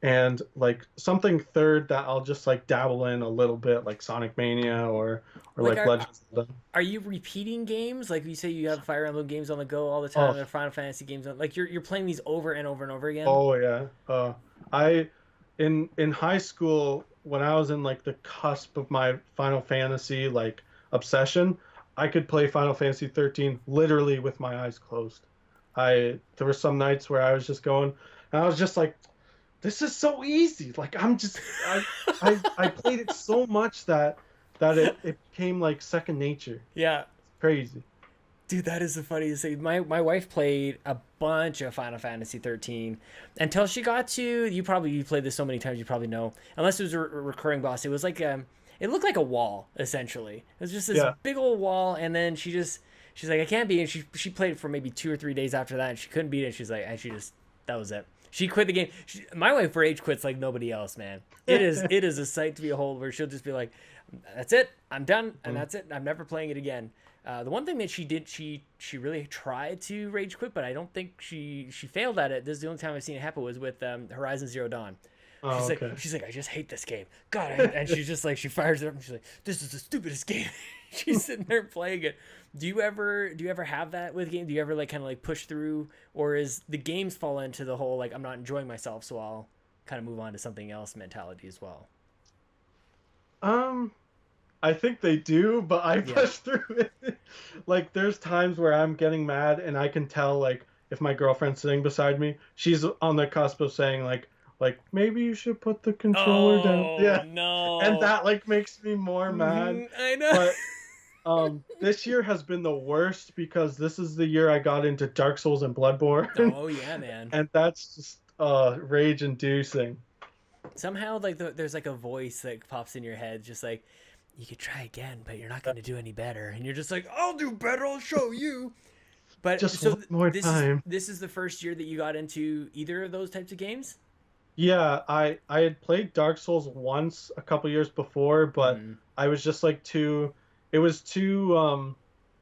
Speaker 2: and like something third that I'll just like dabble in a little bit, like Sonic Mania or
Speaker 1: Like
Speaker 2: like Legends of Zelda.
Speaker 1: are you repeating games? Like you say you have Fire Emblem games on the go all the time,
Speaker 2: Oh,
Speaker 1: and Final Fantasy games on like you're playing these over and over and over again?
Speaker 2: oh yeah. I in high school when I was in like the cusp of my Final Fantasy like obsession, I could play Final Fantasy 13 literally with my eyes closed. I there were some nights where I was just going, and I was just like, this is so easy. Like I played it so much that it became like second nature.
Speaker 1: Yeah.
Speaker 2: It's crazy.
Speaker 1: Dude, that is the funniest thing. My wife played a bunch of Final Fantasy 13 until she got to you played this so many times you probably know. Unless it was a recurring boss, it was like it looked like a wall essentially. It was just this
Speaker 2: Yeah.
Speaker 1: big old wall, and then she's like I can't beat it. And she played it for maybe 2 or 3 days after that, and she couldn't beat it. She's like and she just that was it. She quit the game. My wife rage quits like nobody else, man. It is a sight to behold where she'll just be like, "That's it, I'm done, and that's it. I'm never playing it again." The one thing that she did, she really tried to rage quit, but I don't think she failed at it. This is the only time I've seen it happen was with Horizon Zero Dawn.
Speaker 2: Oh, okay.
Speaker 1: She's like, I just hate this game. God, and she's just like, she fires it up and she's like, this is the stupidest game. She's sitting there playing it. Do you ever have that with games? Do you ever like kind of like push through, or is the games fall into the whole like I'm not enjoying myself, so I'll kind of move on to something else mentality as well?
Speaker 2: Um, I think they do, but I
Speaker 1: Yeah.
Speaker 2: push through it. Like there's times where I'm getting mad and I can tell like if my girlfriend's sitting beside me, she's on the cusp of saying like maybe you should put the controller down.
Speaker 1: Oh
Speaker 2: Yeah. And
Speaker 1: no.
Speaker 2: that like makes me more mad.
Speaker 1: I know.
Speaker 2: But this year has been the worst because this is the year I got into Dark Souls and Bloodborne
Speaker 1: Oh yeah, man.
Speaker 2: and that's just rage inducing.
Speaker 1: Somehow like there's like a voice that pops in your head just like you could try again but you're not going to do any better and you're just like I'll do better, I'll show you. But
Speaker 2: Just
Speaker 1: so
Speaker 2: one more time.
Speaker 1: this is the first year that you got into either of those types of games.
Speaker 2: Yeah, I had played Dark Souls once a couple years before, but
Speaker 1: Mm,
Speaker 2: I was just like too it was too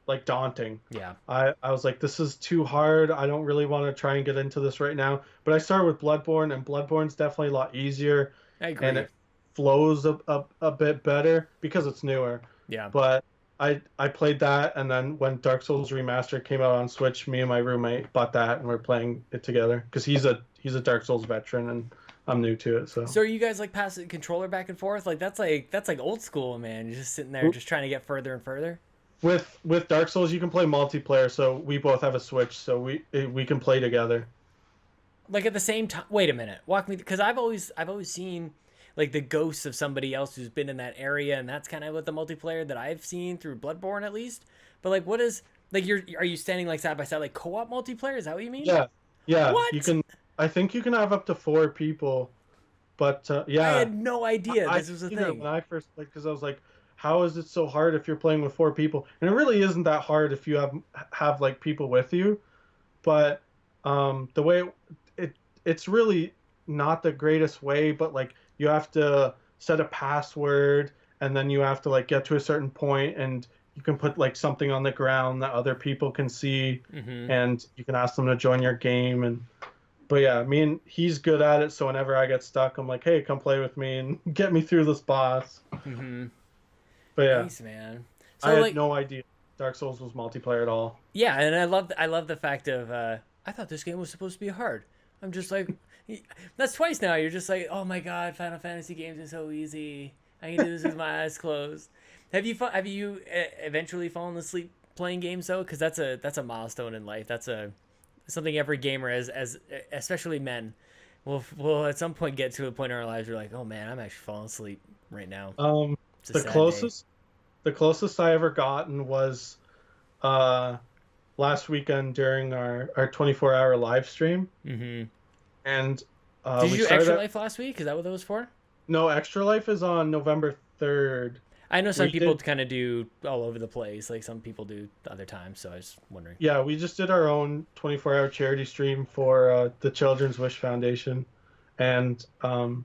Speaker 2: like daunting.
Speaker 1: yeah,
Speaker 2: I was like this is too hard. I don't really want to try and get into this right now. But I started with Bloodborne and Bloodborne's definitely a lot easier
Speaker 1: I
Speaker 2: and
Speaker 1: agree.
Speaker 2: it flows a bit better because it's newer.
Speaker 1: Yeah.
Speaker 2: But I played that and then when Dark Souls Remastered came out on Switch, me and my roommate bought that and we're playing it together because he's a Dark Souls veteran and I'm new to it, so.
Speaker 1: So are you guys like passing the controller back and forth? Like that's like old school, man. You're just sitting there just trying to get further and further.
Speaker 2: With Dark Souls, you can play multiplayer, so we both have a Switch, so we can play together.
Speaker 1: Like at the same time. Wait a minute. Walk me because I've always seen like the ghosts of somebody else who's been in that area, and that's kind of what the multiplayer that I've seen through Bloodborne at least. But like, what is like are you standing like side by side like co-op multiplayer? Is that what you mean?
Speaker 2: Yeah, yeah. You
Speaker 1: What?
Speaker 2: can. I think you can have up to 4 people, but
Speaker 1: I
Speaker 2: yeah,
Speaker 1: had no idea
Speaker 2: I
Speaker 1: this was a
Speaker 2: either
Speaker 1: thing.
Speaker 2: when I first played because I was like, how is it so hard if you're playing with 4 people? And it really isn't that hard if you have like people with you, but the way it's really not the greatest way, but like you have to set a password and then you have to like get to a certain point and you can put like something on the ground that other people can see, and you can ask them to join your game. And but yeah, he's good at it. So whenever I get stuck, I'm like, hey, come play with me and get me through this boss. But yeah,
Speaker 1: Nice, man.
Speaker 2: I
Speaker 1: So
Speaker 2: had
Speaker 1: like,
Speaker 2: no idea Dark Souls was multiplayer at all.
Speaker 1: yeah, and I love the fact of I thought this game was supposed to be hard. I'm just like, that's twice now. You're just like, oh my god, Final Fantasy games are so easy. I can do this with my eyes closed. Have you eventually fallen asleep playing games though? Because that's a milestone in life. That's something every gamer, as especially men, will at some point get to a point in our lives where we're like, oh man, I'm actually falling asleep right now. It's a
Speaker 2: The
Speaker 1: sad
Speaker 2: closest the closest I ever gotten was last weekend during our 24-hour live stream. And
Speaker 1: Did
Speaker 2: we
Speaker 1: you do
Speaker 2: started
Speaker 1: Extra Life last week? Is that what that was for?
Speaker 2: No, Extra Life is on November 3rd.
Speaker 1: I know some
Speaker 2: We
Speaker 1: people
Speaker 2: did-
Speaker 1: kind of do all over the place. Like some people do other times. So I was wondering.
Speaker 2: Yeah, we just did our own 24-hour charity stream for the Children's Wish Foundation, and I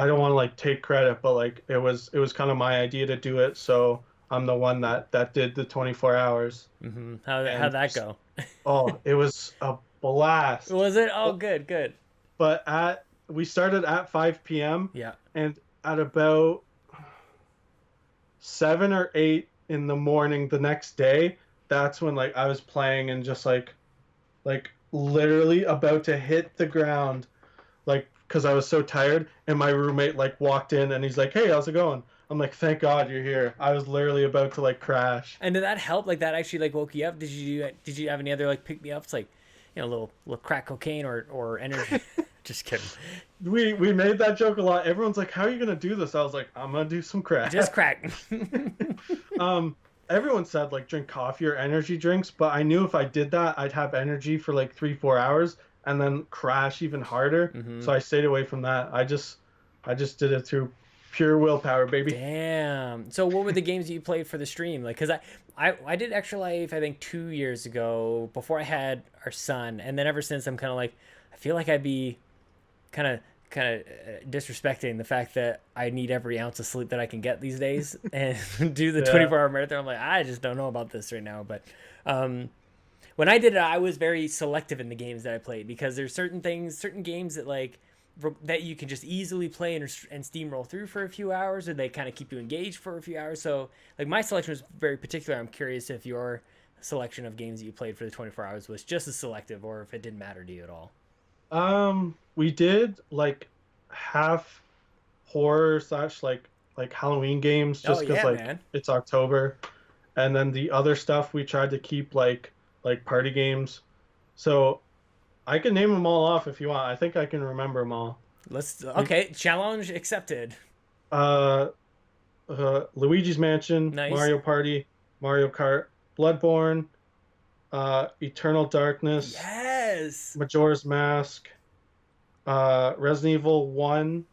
Speaker 2: don't want to like take credit, but like it was kind of my idea to do it, so I'm the one that did the 24 hours.
Speaker 1: How'd that go?
Speaker 2: Oh, it was a blast.
Speaker 1: Was it? Oh, good.
Speaker 2: But we started at 5 p.m.
Speaker 1: Yeah.
Speaker 2: And at about 7 or 8 in the morning the next day, that's when like I was playing and just like literally about to hit the ground, like because I was so tired, and my roommate like walked in and he's like, "Hey, how's it going?" I'm like, "Thank God you're here." I was literally about to like crash.
Speaker 1: And did that help? Like that actually like woke you up? Did you have any other like pick me ups, like little crack cocaine or energy? Just kidding.
Speaker 2: We made that joke a lot. Everyone's like, "How are you gonna do this?" I was like, "I'm gonna do some crack."
Speaker 1: Just crack.
Speaker 2: Everyone said like drink coffee or energy drinks, but I knew if I did that, I'd have energy for like 3-4 hours and then crash even harder. So I stayed away from that. I just did it through pure willpower, baby.
Speaker 1: Damn. So what were the games that you played for the stream? Like, cause I did Extra Life I think 2 years ago before I had our son, and then ever since I'm kind of like, I feel like I'd be kind of disrespecting the fact that I need every ounce of sleep that I can get these days and do the 24-hour marathon. I'm like, I just don't know about this right now. But when I did it, I was very selective in the games that I played, because there's certain games that like that you can just easily play and steamroll through for a few hours, or they kind of keep you engaged for a few hours. So like my selection was very particular. I'm curious if your selection of games that you played for the 24 hours was just as selective, or if it didn't matter to you at all.
Speaker 2: We did like half horror / like Halloween games, just because
Speaker 1: man.
Speaker 2: it's October, and then the other stuff we tried to keep like party games. So I can name them all off if you want. I think I can remember them all.
Speaker 1: Okay, challenge accepted.
Speaker 2: Luigi's Mansion,
Speaker 1: Nice.
Speaker 2: Mario Party, Mario Kart, Bloodborne, Eternal Darkness,
Speaker 1: Yes.
Speaker 2: Majora's Mask, Resident Evil 1,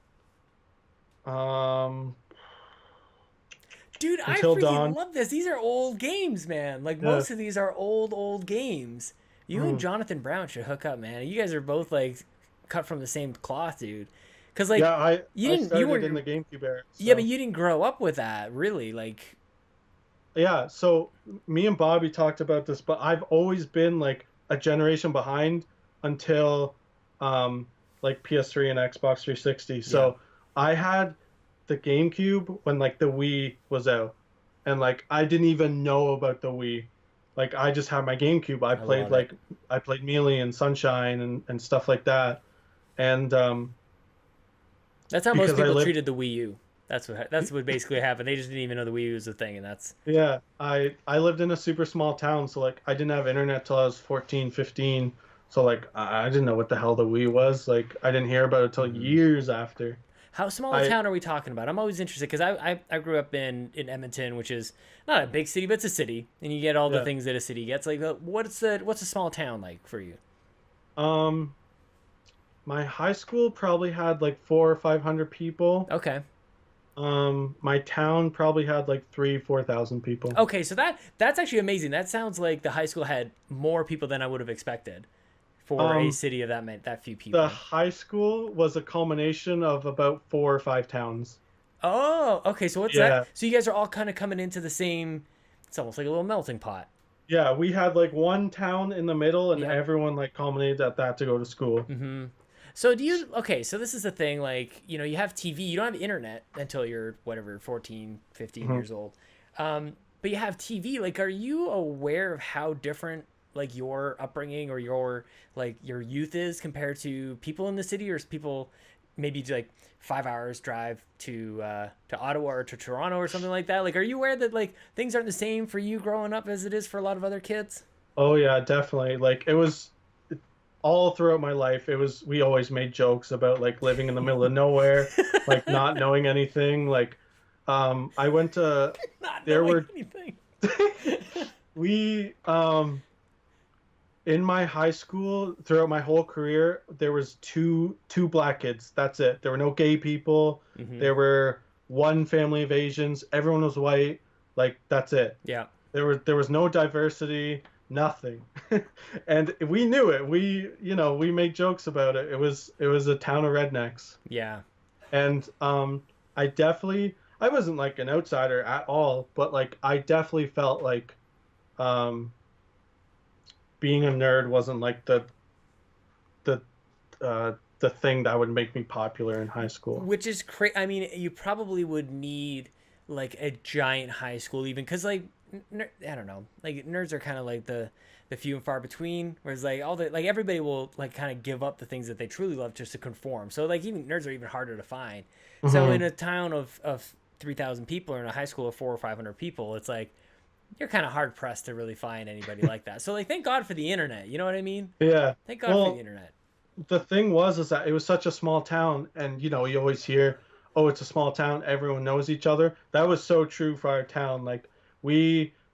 Speaker 1: Dude, I
Speaker 2: Until
Speaker 1: freaking
Speaker 2: Dawn.
Speaker 1: love this. These are old games, man. Like most of these are old games. You and Jonathan Brown should hook up, man. You guys are both like cut from the same cloth, dude. Because like
Speaker 2: yeah, I
Speaker 1: you
Speaker 2: started in the GameCube era. So.
Speaker 1: Yeah, but you didn't grow up with that, really. Like
Speaker 2: Yeah, so me and Bobby talked about this, but I've always been like a generation behind until like PS3 and Xbox 360. So I had the GameCube when like the Wii was out, and like I didn't even know about the Wii. Like I just had my GameCube. I played Melee and Sunshine and stuff like that. And
Speaker 1: that's how most
Speaker 2: because
Speaker 1: people treated the Wii U. That's what basically happened. They just didn't even know the Wii U was a thing, and that's...
Speaker 2: Yeah, I lived in a super small town, so like I didn't have internet till I was 14, 15. So like I didn't know what the hell the Wii was. Like I didn't hear about it till years after.
Speaker 1: How small a town are we talking about? I'm always interested, because I grew up in Edmonton, which is not a big city, but it's a city, and you get all the things that a city gets. Like, what's a small town like for you?
Speaker 2: My high school probably had like 400 or 500 people.
Speaker 1: Okay.
Speaker 2: My town probably had like 3,000-4,000 people.
Speaker 1: Okay, so that's actually amazing. That sounds like the high school had more people than I would have expected for a city of that few people.
Speaker 2: The high school was a culmination of about 4 or 5 towns.
Speaker 1: Oh, okay. So what's that?
Speaker 2: Yeah.
Speaker 1: So you guys are all kind of coming into the same. It's almost like a little melting pot.
Speaker 2: Yeah, we had like one town in the middle, and
Speaker 1: Yep.
Speaker 2: everyone like culminated at that to go to school.
Speaker 1: Mm-hmm. So do you? Okay. So this is the thing. Like, you have TV. You don't have internet until you're whatever 14, 15
Speaker 2: Mhm.
Speaker 1: years old. But you have TV. Like, are you aware of how different like your upbringing or your youth is compared to people in the city, or is people maybe like 5 hours drive to Ottawa or to Toronto or something like that? Like, are you aware that like things aren't the same for you growing up as it is for a lot of other kids?
Speaker 2: Oh yeah, definitely. Like it was all throughout my life. It was we always made jokes about like living in the middle of nowhere, like not knowing anything. Like, I went to
Speaker 1: Not
Speaker 2: there
Speaker 1: knowing
Speaker 2: were
Speaker 1: anything.
Speaker 2: we in my high school throughout my whole career there was two black kids. That's it. There were no gay people.
Speaker 1: Mm-hmm.
Speaker 2: There were one family of Asians. Everyone was white. Like that's it.
Speaker 1: Yeah.
Speaker 2: There was no diversity, nothing. And we knew it. We made jokes about it. It was a town of rednecks.
Speaker 1: Yeah.
Speaker 2: And I wasn't like an outsider at all, but like I definitely felt like um being a nerd wasn't like the the thing that would make me popular in high school.
Speaker 1: Which is crazy. I mean, you probably would need like a giant high school, even because like I don't know, like nerds are kind of like the few and far between. Whereas like all the like everybody will like kind of give up the things that they truly love just to conform. So like even nerds are even harder to find. So
Speaker 2: Mhm.
Speaker 1: in a town of 3,000 people or in a high school of 400 or 500 people, it's like you're kind of hard pressed to really find anybody like that. So like thank God for the internet. You know what I mean?
Speaker 2: Yeah.
Speaker 1: Thank God for the
Speaker 2: Well,
Speaker 1: internet.
Speaker 2: the thing was is that it was such a small town, and you always hear, oh, it's a small town, everyone knows each other. That was so true for our town. Like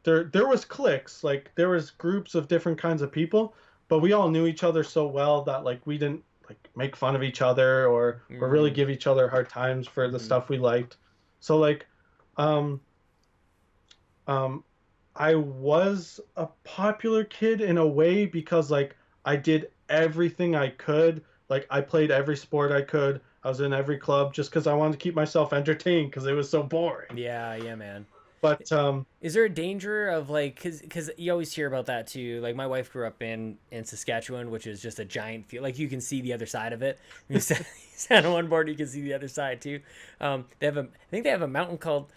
Speaker 2: there was cliques, like there was groups of different kinds of people, but we all knew each other so well that like we didn't like make fun of each other or really
Speaker 1: Mm,
Speaker 2: give each other hard times for the
Speaker 1: mm-hmm.
Speaker 2: stuff we liked. So like um um I was a popular kid in a way because like I did everything I could. Like I played every sport I could. I was in every club just because I wanted to keep myself entertained because it was so boring.
Speaker 1: Yeah, yeah, man.
Speaker 2: But
Speaker 1: Is there a danger of like, cause you always hear about that too. Like my wife grew up in Saskatchewan, which is just a giant field. Like you can see the other side of it. You stand on one board, you can see the other side too. I think they have a mountain called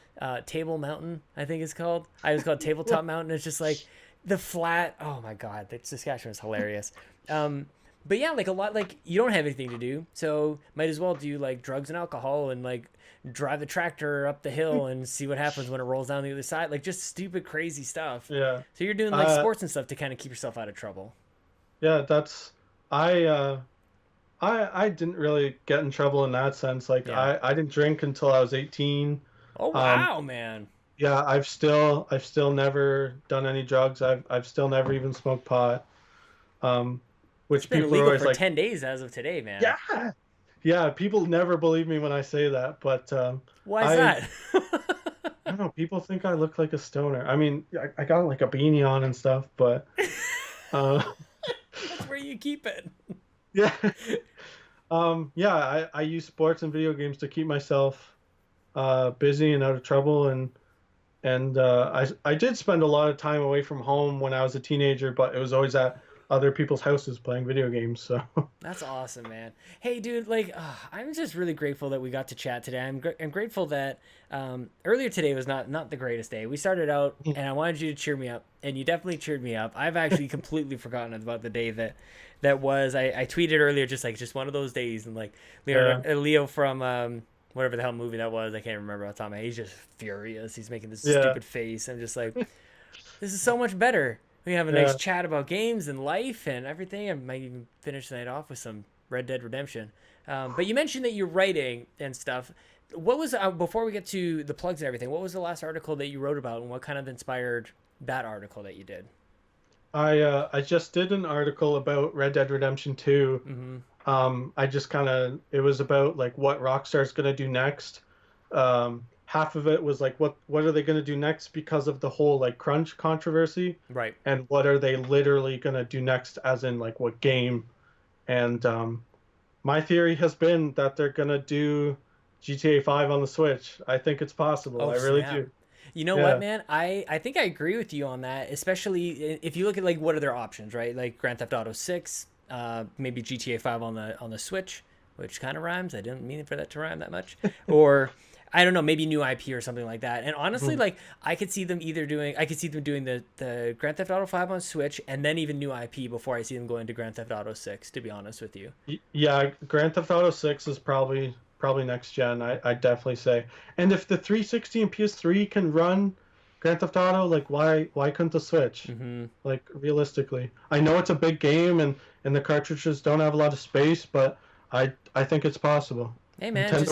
Speaker 1: Table Mountain. I think it's called. I was called Tabletop Mountain. It's just like the flat. Oh my god, the Saskatchewan is hilarious. But yeah, like a lot, like you don't have anything to do, so might as well do like drugs and alcohol and like drive a tractor up the hill and see what happens when it rolls down the other side. Like just stupid, crazy stuff.
Speaker 2: yeah,
Speaker 1: So you're doing like sports and stuff to kind of keep yourself out of trouble.
Speaker 2: yeah, that's I I didn't really get in trouble in that sense. Like
Speaker 1: Yeah.
Speaker 2: I didn't drink until I was 18.
Speaker 1: Oh
Speaker 2: Um,
Speaker 1: wow, man.
Speaker 2: yeah, I've still never done any drugs. I've still never even smoked pot. Um,
Speaker 1: It's
Speaker 2: which
Speaker 1: been
Speaker 2: people are
Speaker 1: illegal
Speaker 2: always
Speaker 1: for
Speaker 2: like,
Speaker 1: 10 days as of today, man.
Speaker 2: yeah, yeah. People never believe me when I say that, but
Speaker 1: Why is
Speaker 2: I
Speaker 1: that?
Speaker 2: I don't know. People think I look like a stoner. I mean, I got like a beanie on and stuff, but uh,
Speaker 1: That's where you keep it.
Speaker 2: yeah, yeah. I use sports and video games to keep myself busy and out of trouble, and I did spend a lot of time away from home when I was a teenager, but it was always at other people's houses playing video games. So
Speaker 1: That's awesome, man. Hey, dude, like, I'm just really grateful that we got to chat today. I'm grateful that earlier today was not the greatest day. We started out, and I wanted you to cheer me up, and you definitely cheered me up. I've actually completely forgotten about the day that was. I tweeted earlier, just one of those days, and like Leo from whatever the hell movie that was, I can't remember off the top of my head. He's just furious. He's making this stupid face. I'm just like, this is so much better. We have a nice chat about games and life and everything. I might even finish the night off with some Red Dead Redemption. But you mentioned that you're writing and stuff. What was before we get to the plugs and everything? What was the last article that you wrote about, and what kind of inspired that article that you did?
Speaker 2: I just did an article about Red Dead Redemption 2. I just kind of it was about like what Rockstar's gonna do next. Half of it was like what are they gonna do next because of the whole like crunch controversy,
Speaker 1: Right.
Speaker 2: and what are they literally gonna do next, as in like what game. And my theory has been that they're gonna do GTA 5 on the Switch. I think it's possible. I really
Speaker 1: snap.
Speaker 2: do.
Speaker 1: You know what, man? I think I agree with you on that, especially if you look at like what are their options, right? Like Grand Theft Auto 6, maybe GTA 5 on the Switch, which kind of rhymes. I didn't mean for that to rhyme that much. Or I don't know, maybe new IP or something like that. And honestly, like I could see them doing the Grand Theft Auto 5 on Switch and then even new IP before I see them going to Grand Theft Auto 6, to be honest with you.
Speaker 2: Yeah, Grand Theft Auto 6 is probably next gen. I definitely say. And if the 360 and PS3 can run Grand Theft Auto, like why couldn't the Switch? Like realistically, I know it's a big game and the cartridges don't have a lot of space, but I think it's possible.
Speaker 1: Hey man,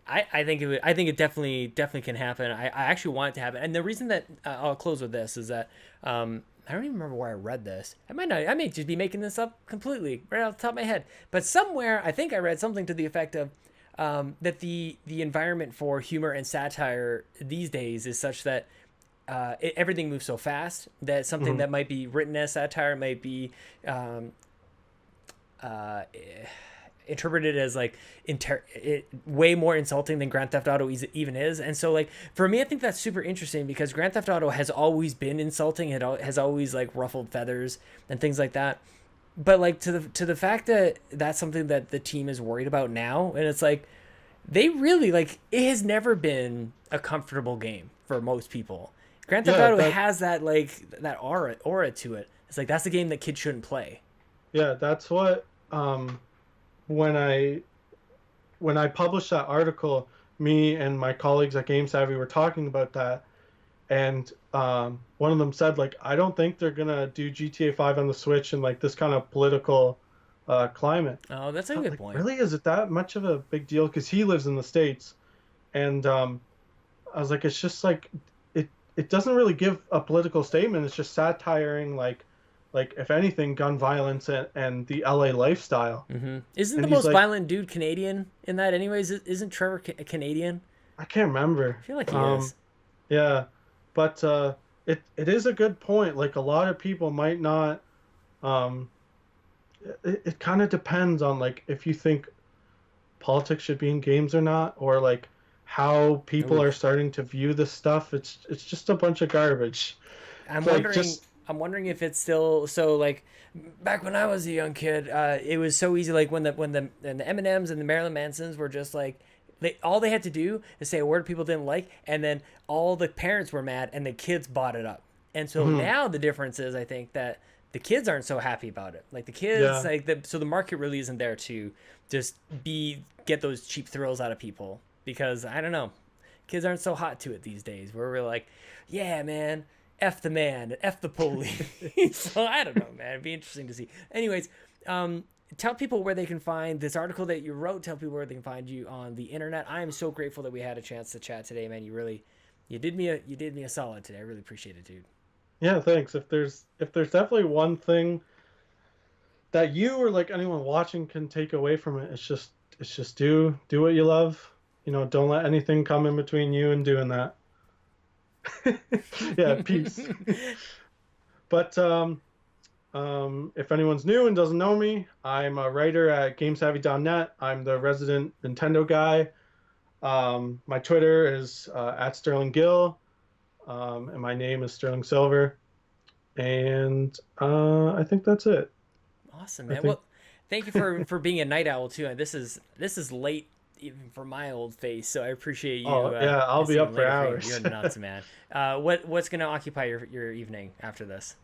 Speaker 1: I think it definitely can happen. I actually want it to happen, and the reason that I'll close with this is that I don't even remember where I read this. I may just be making this up completely right off the top of my head, but somewhere I think I read something to the effect of that the environment for humor and satire these days is such that everything moves so fast that something that might be written as satire might be interpreted as like way more insulting than Grand Theft Auto even is. And so like for me, I think that's super interesting because Grand Theft Auto has always been insulting. It has always like ruffled feathers and things like that. But like to the fact that that's something that the team is worried about now, and it's like they really like it has never been a comfortable game for most people. Grand Theft Auto has that like that aura to it. It's like that's the game that kids shouldn't play.
Speaker 2: Yeah, that's what when I published that article, me and my colleagues at GameSavvy were talking about that, and one of them said like, I don't think they're gonna do GTA 5 on the Switch in like this kind of political climate.
Speaker 1: Oh, that's a good point.
Speaker 2: Really, is it that much of a big deal? Because he lives in the States, and I was like, it's just like it doesn't really give a political statement. It's just satiring like if anything, gun violence and the LA lifestyle.
Speaker 1: Isn't the most violent dude Canadian in that anyways? Isn't Trevor Canadian?
Speaker 2: I can't remember.
Speaker 1: I feel like he is.
Speaker 2: Yeah, but it is a good point. Like a lot of people might not. It kind of depends on like if you think politics should be in games or not, or like how people are starting to view this stuff. It's just a bunch of garbage.
Speaker 1: I'm wondering if it's still so like back when I was a young kid, it was so easy. Like when the M&Ms and the Marilyn Mansons were just like all they had to do is say a word people didn't like, and then all the parents were mad and the kids bought it up. And so now the difference is I think that the kids aren't so happy about it. Like the kids so the market really isn't there to just get those cheap thrills out of people because I don't know, kids aren't so hot to it these days. Where we're like, yeah, man. F the man, F the police. So I don't know, man. It'd be interesting to see. Anyways, tell people where they can find this article that you wrote. Tell people where they can find you on the internet. I am so grateful that we had a chance to chat today, man. You did me a solid today. I really appreciate it, dude.
Speaker 2: Yeah, thanks. If there's definitely one thing that you or like anyone watching can take away from it, it's just do what you love. You know, don't let anything come in between you and doing that. Yeah, peace. But if anyone's new and doesn't know me, I'm a writer at GameSavvy.net. I'm the resident Nintendo guy. My Twitter is at SterlingGill, and my name is Sterling Silver. And I think that's it.
Speaker 1: Awesome, man. Well, thank you for being a night owl too. This is late even for my old face, so I appreciate you.
Speaker 2: Yeah, I'll be up for hours.
Speaker 1: You're nuts, man. What's gonna occupy your evening after this?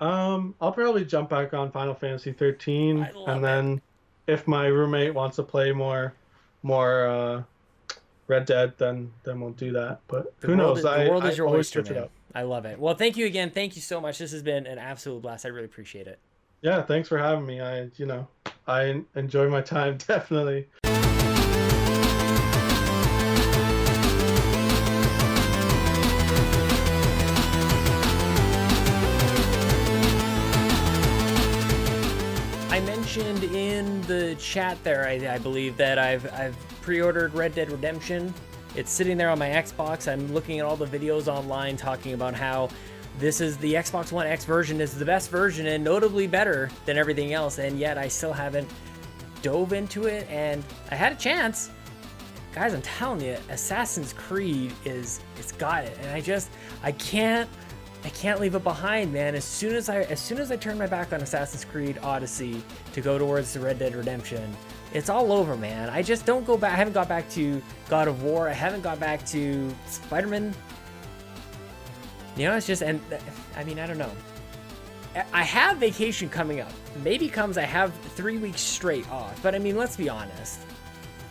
Speaker 2: I'll probably jump back on Final Fantasy 13, and then if my roommate wants to play more Red Dead, then we'll do that. But who knows?
Speaker 1: The world is your oyster, man. I love it. Well, thank you again. Thank you so much. This has been an absolute blast. I really appreciate it.
Speaker 2: Yeah, thanks for having me. I enjoy my time, definitely.
Speaker 1: I mentioned in the chat there, I believe, that I've pre-ordered Red Dead Redemption. It's sitting there on my Xbox. I'm looking at all the videos online talking about how this is the Xbox One X version is the best version and notably better than everything else, and yet I still haven't dove into it, and I had a chance, guys, I'm telling you, Assassin's Creed it's got it, and I can't leave it behind, man. As soon as I turn my back on Assassin's Creed Odyssey to go towards the Red Dead Redemption, it's all over, man. I just don't go back. I haven't got back to God of War. I haven't got back to Spider-Man. You know, it's just, and I mean, I don't know. I have vacation coming up. Maybe comes I have 3 weeks straight off. But I mean, let's be honest.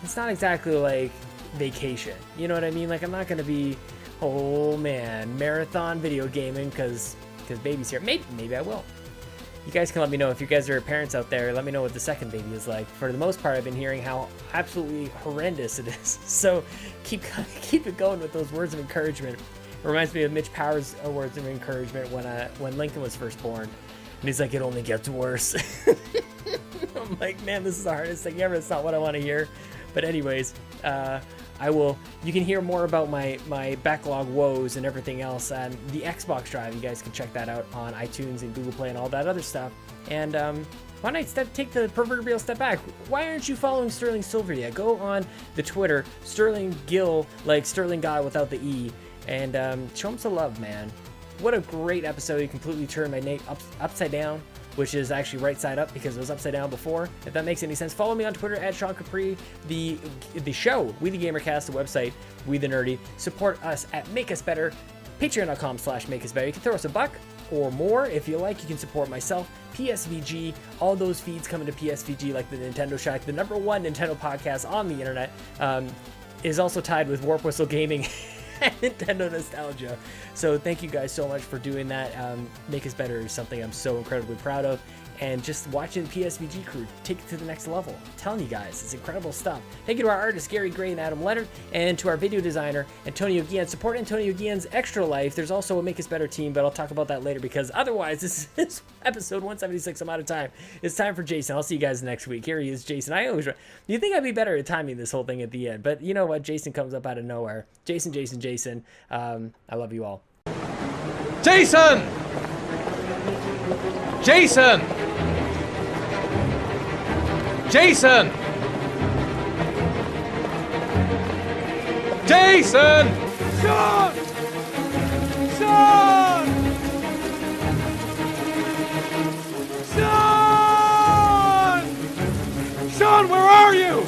Speaker 1: It's not exactly like vacation. You know what I mean? Like, I'm not going to be, oh man, marathon video gaming because baby's here. Maybe I will. You guys can let me know if you guys are parents out there. Let me know what the second baby is like. For the most part, I've been hearing how absolutely horrendous it is. So keep it going with those words of encouragement. It reminds me of Mitch Powers' words of encouragement when Lincoln was first born, and he's like, "It only gets worse." I'm like, man, this is the hardest thing ever. It's not what I want to hear. But anyways, you can hear more about my backlog woes and everything else on the Xbox Drive. You guys can check that out on iTunes and Google Play and all that other stuff. And why not take the proverbial step back? Why aren't you following Sterling Silver yet? Go on the Twitter, Sterling Gill, like Sterling Guy without the E, and show him some love, man. What a great episode. He completely turned my name upside down, which is actually right side up because it was upside down before, if that makes any sense. Follow me on Twitter at Sean Capri, the show, We the GamerCast, the website, We the Nerdy. Support us at Make Us Better, patreon.com/makeusbetter. You can throw us $1 or more if you like. You can support myself, PSVG, all those feeds coming to PSVG, like the Nintendo Shack, the #1 Nintendo podcast on the internet, is also tied with Warp Whistle Gaming and Nintendo Nostalgia. So thank you guys so much for doing that. Make Us Better is something I'm so incredibly proud of. And just watching the PSVG crew take it to the next level. I'm telling you guys, it's incredible stuff. Thank you to our artists, Gary Gray and Adam Leonard, and to our video designer, Antonio Guillen. Support Antonio Guillen's Extra Life. There's also a Make Us Better team, but I'll talk about that later because otherwise, this is episode 176. I'm out of time. It's time for Jason. I'll see you guys next week. Here he is, Jason. You think I'd be better at timing this whole thing at the end, but you know what? Jason comes up out of nowhere. Jason. I love you all.
Speaker 3: Jason! Jason! Jason! Jason! Sean! Sean! Sean! Sean, where are you?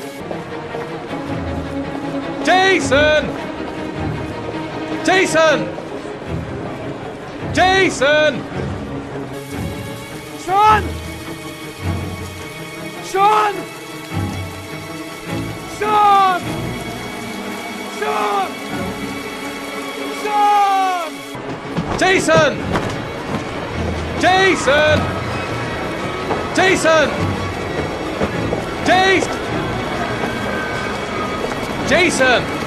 Speaker 3: Jason! Jason! Jason! Sean! Sean! Sean! Sean! Sean! Jason! Jason! Jason! Jason! Jason!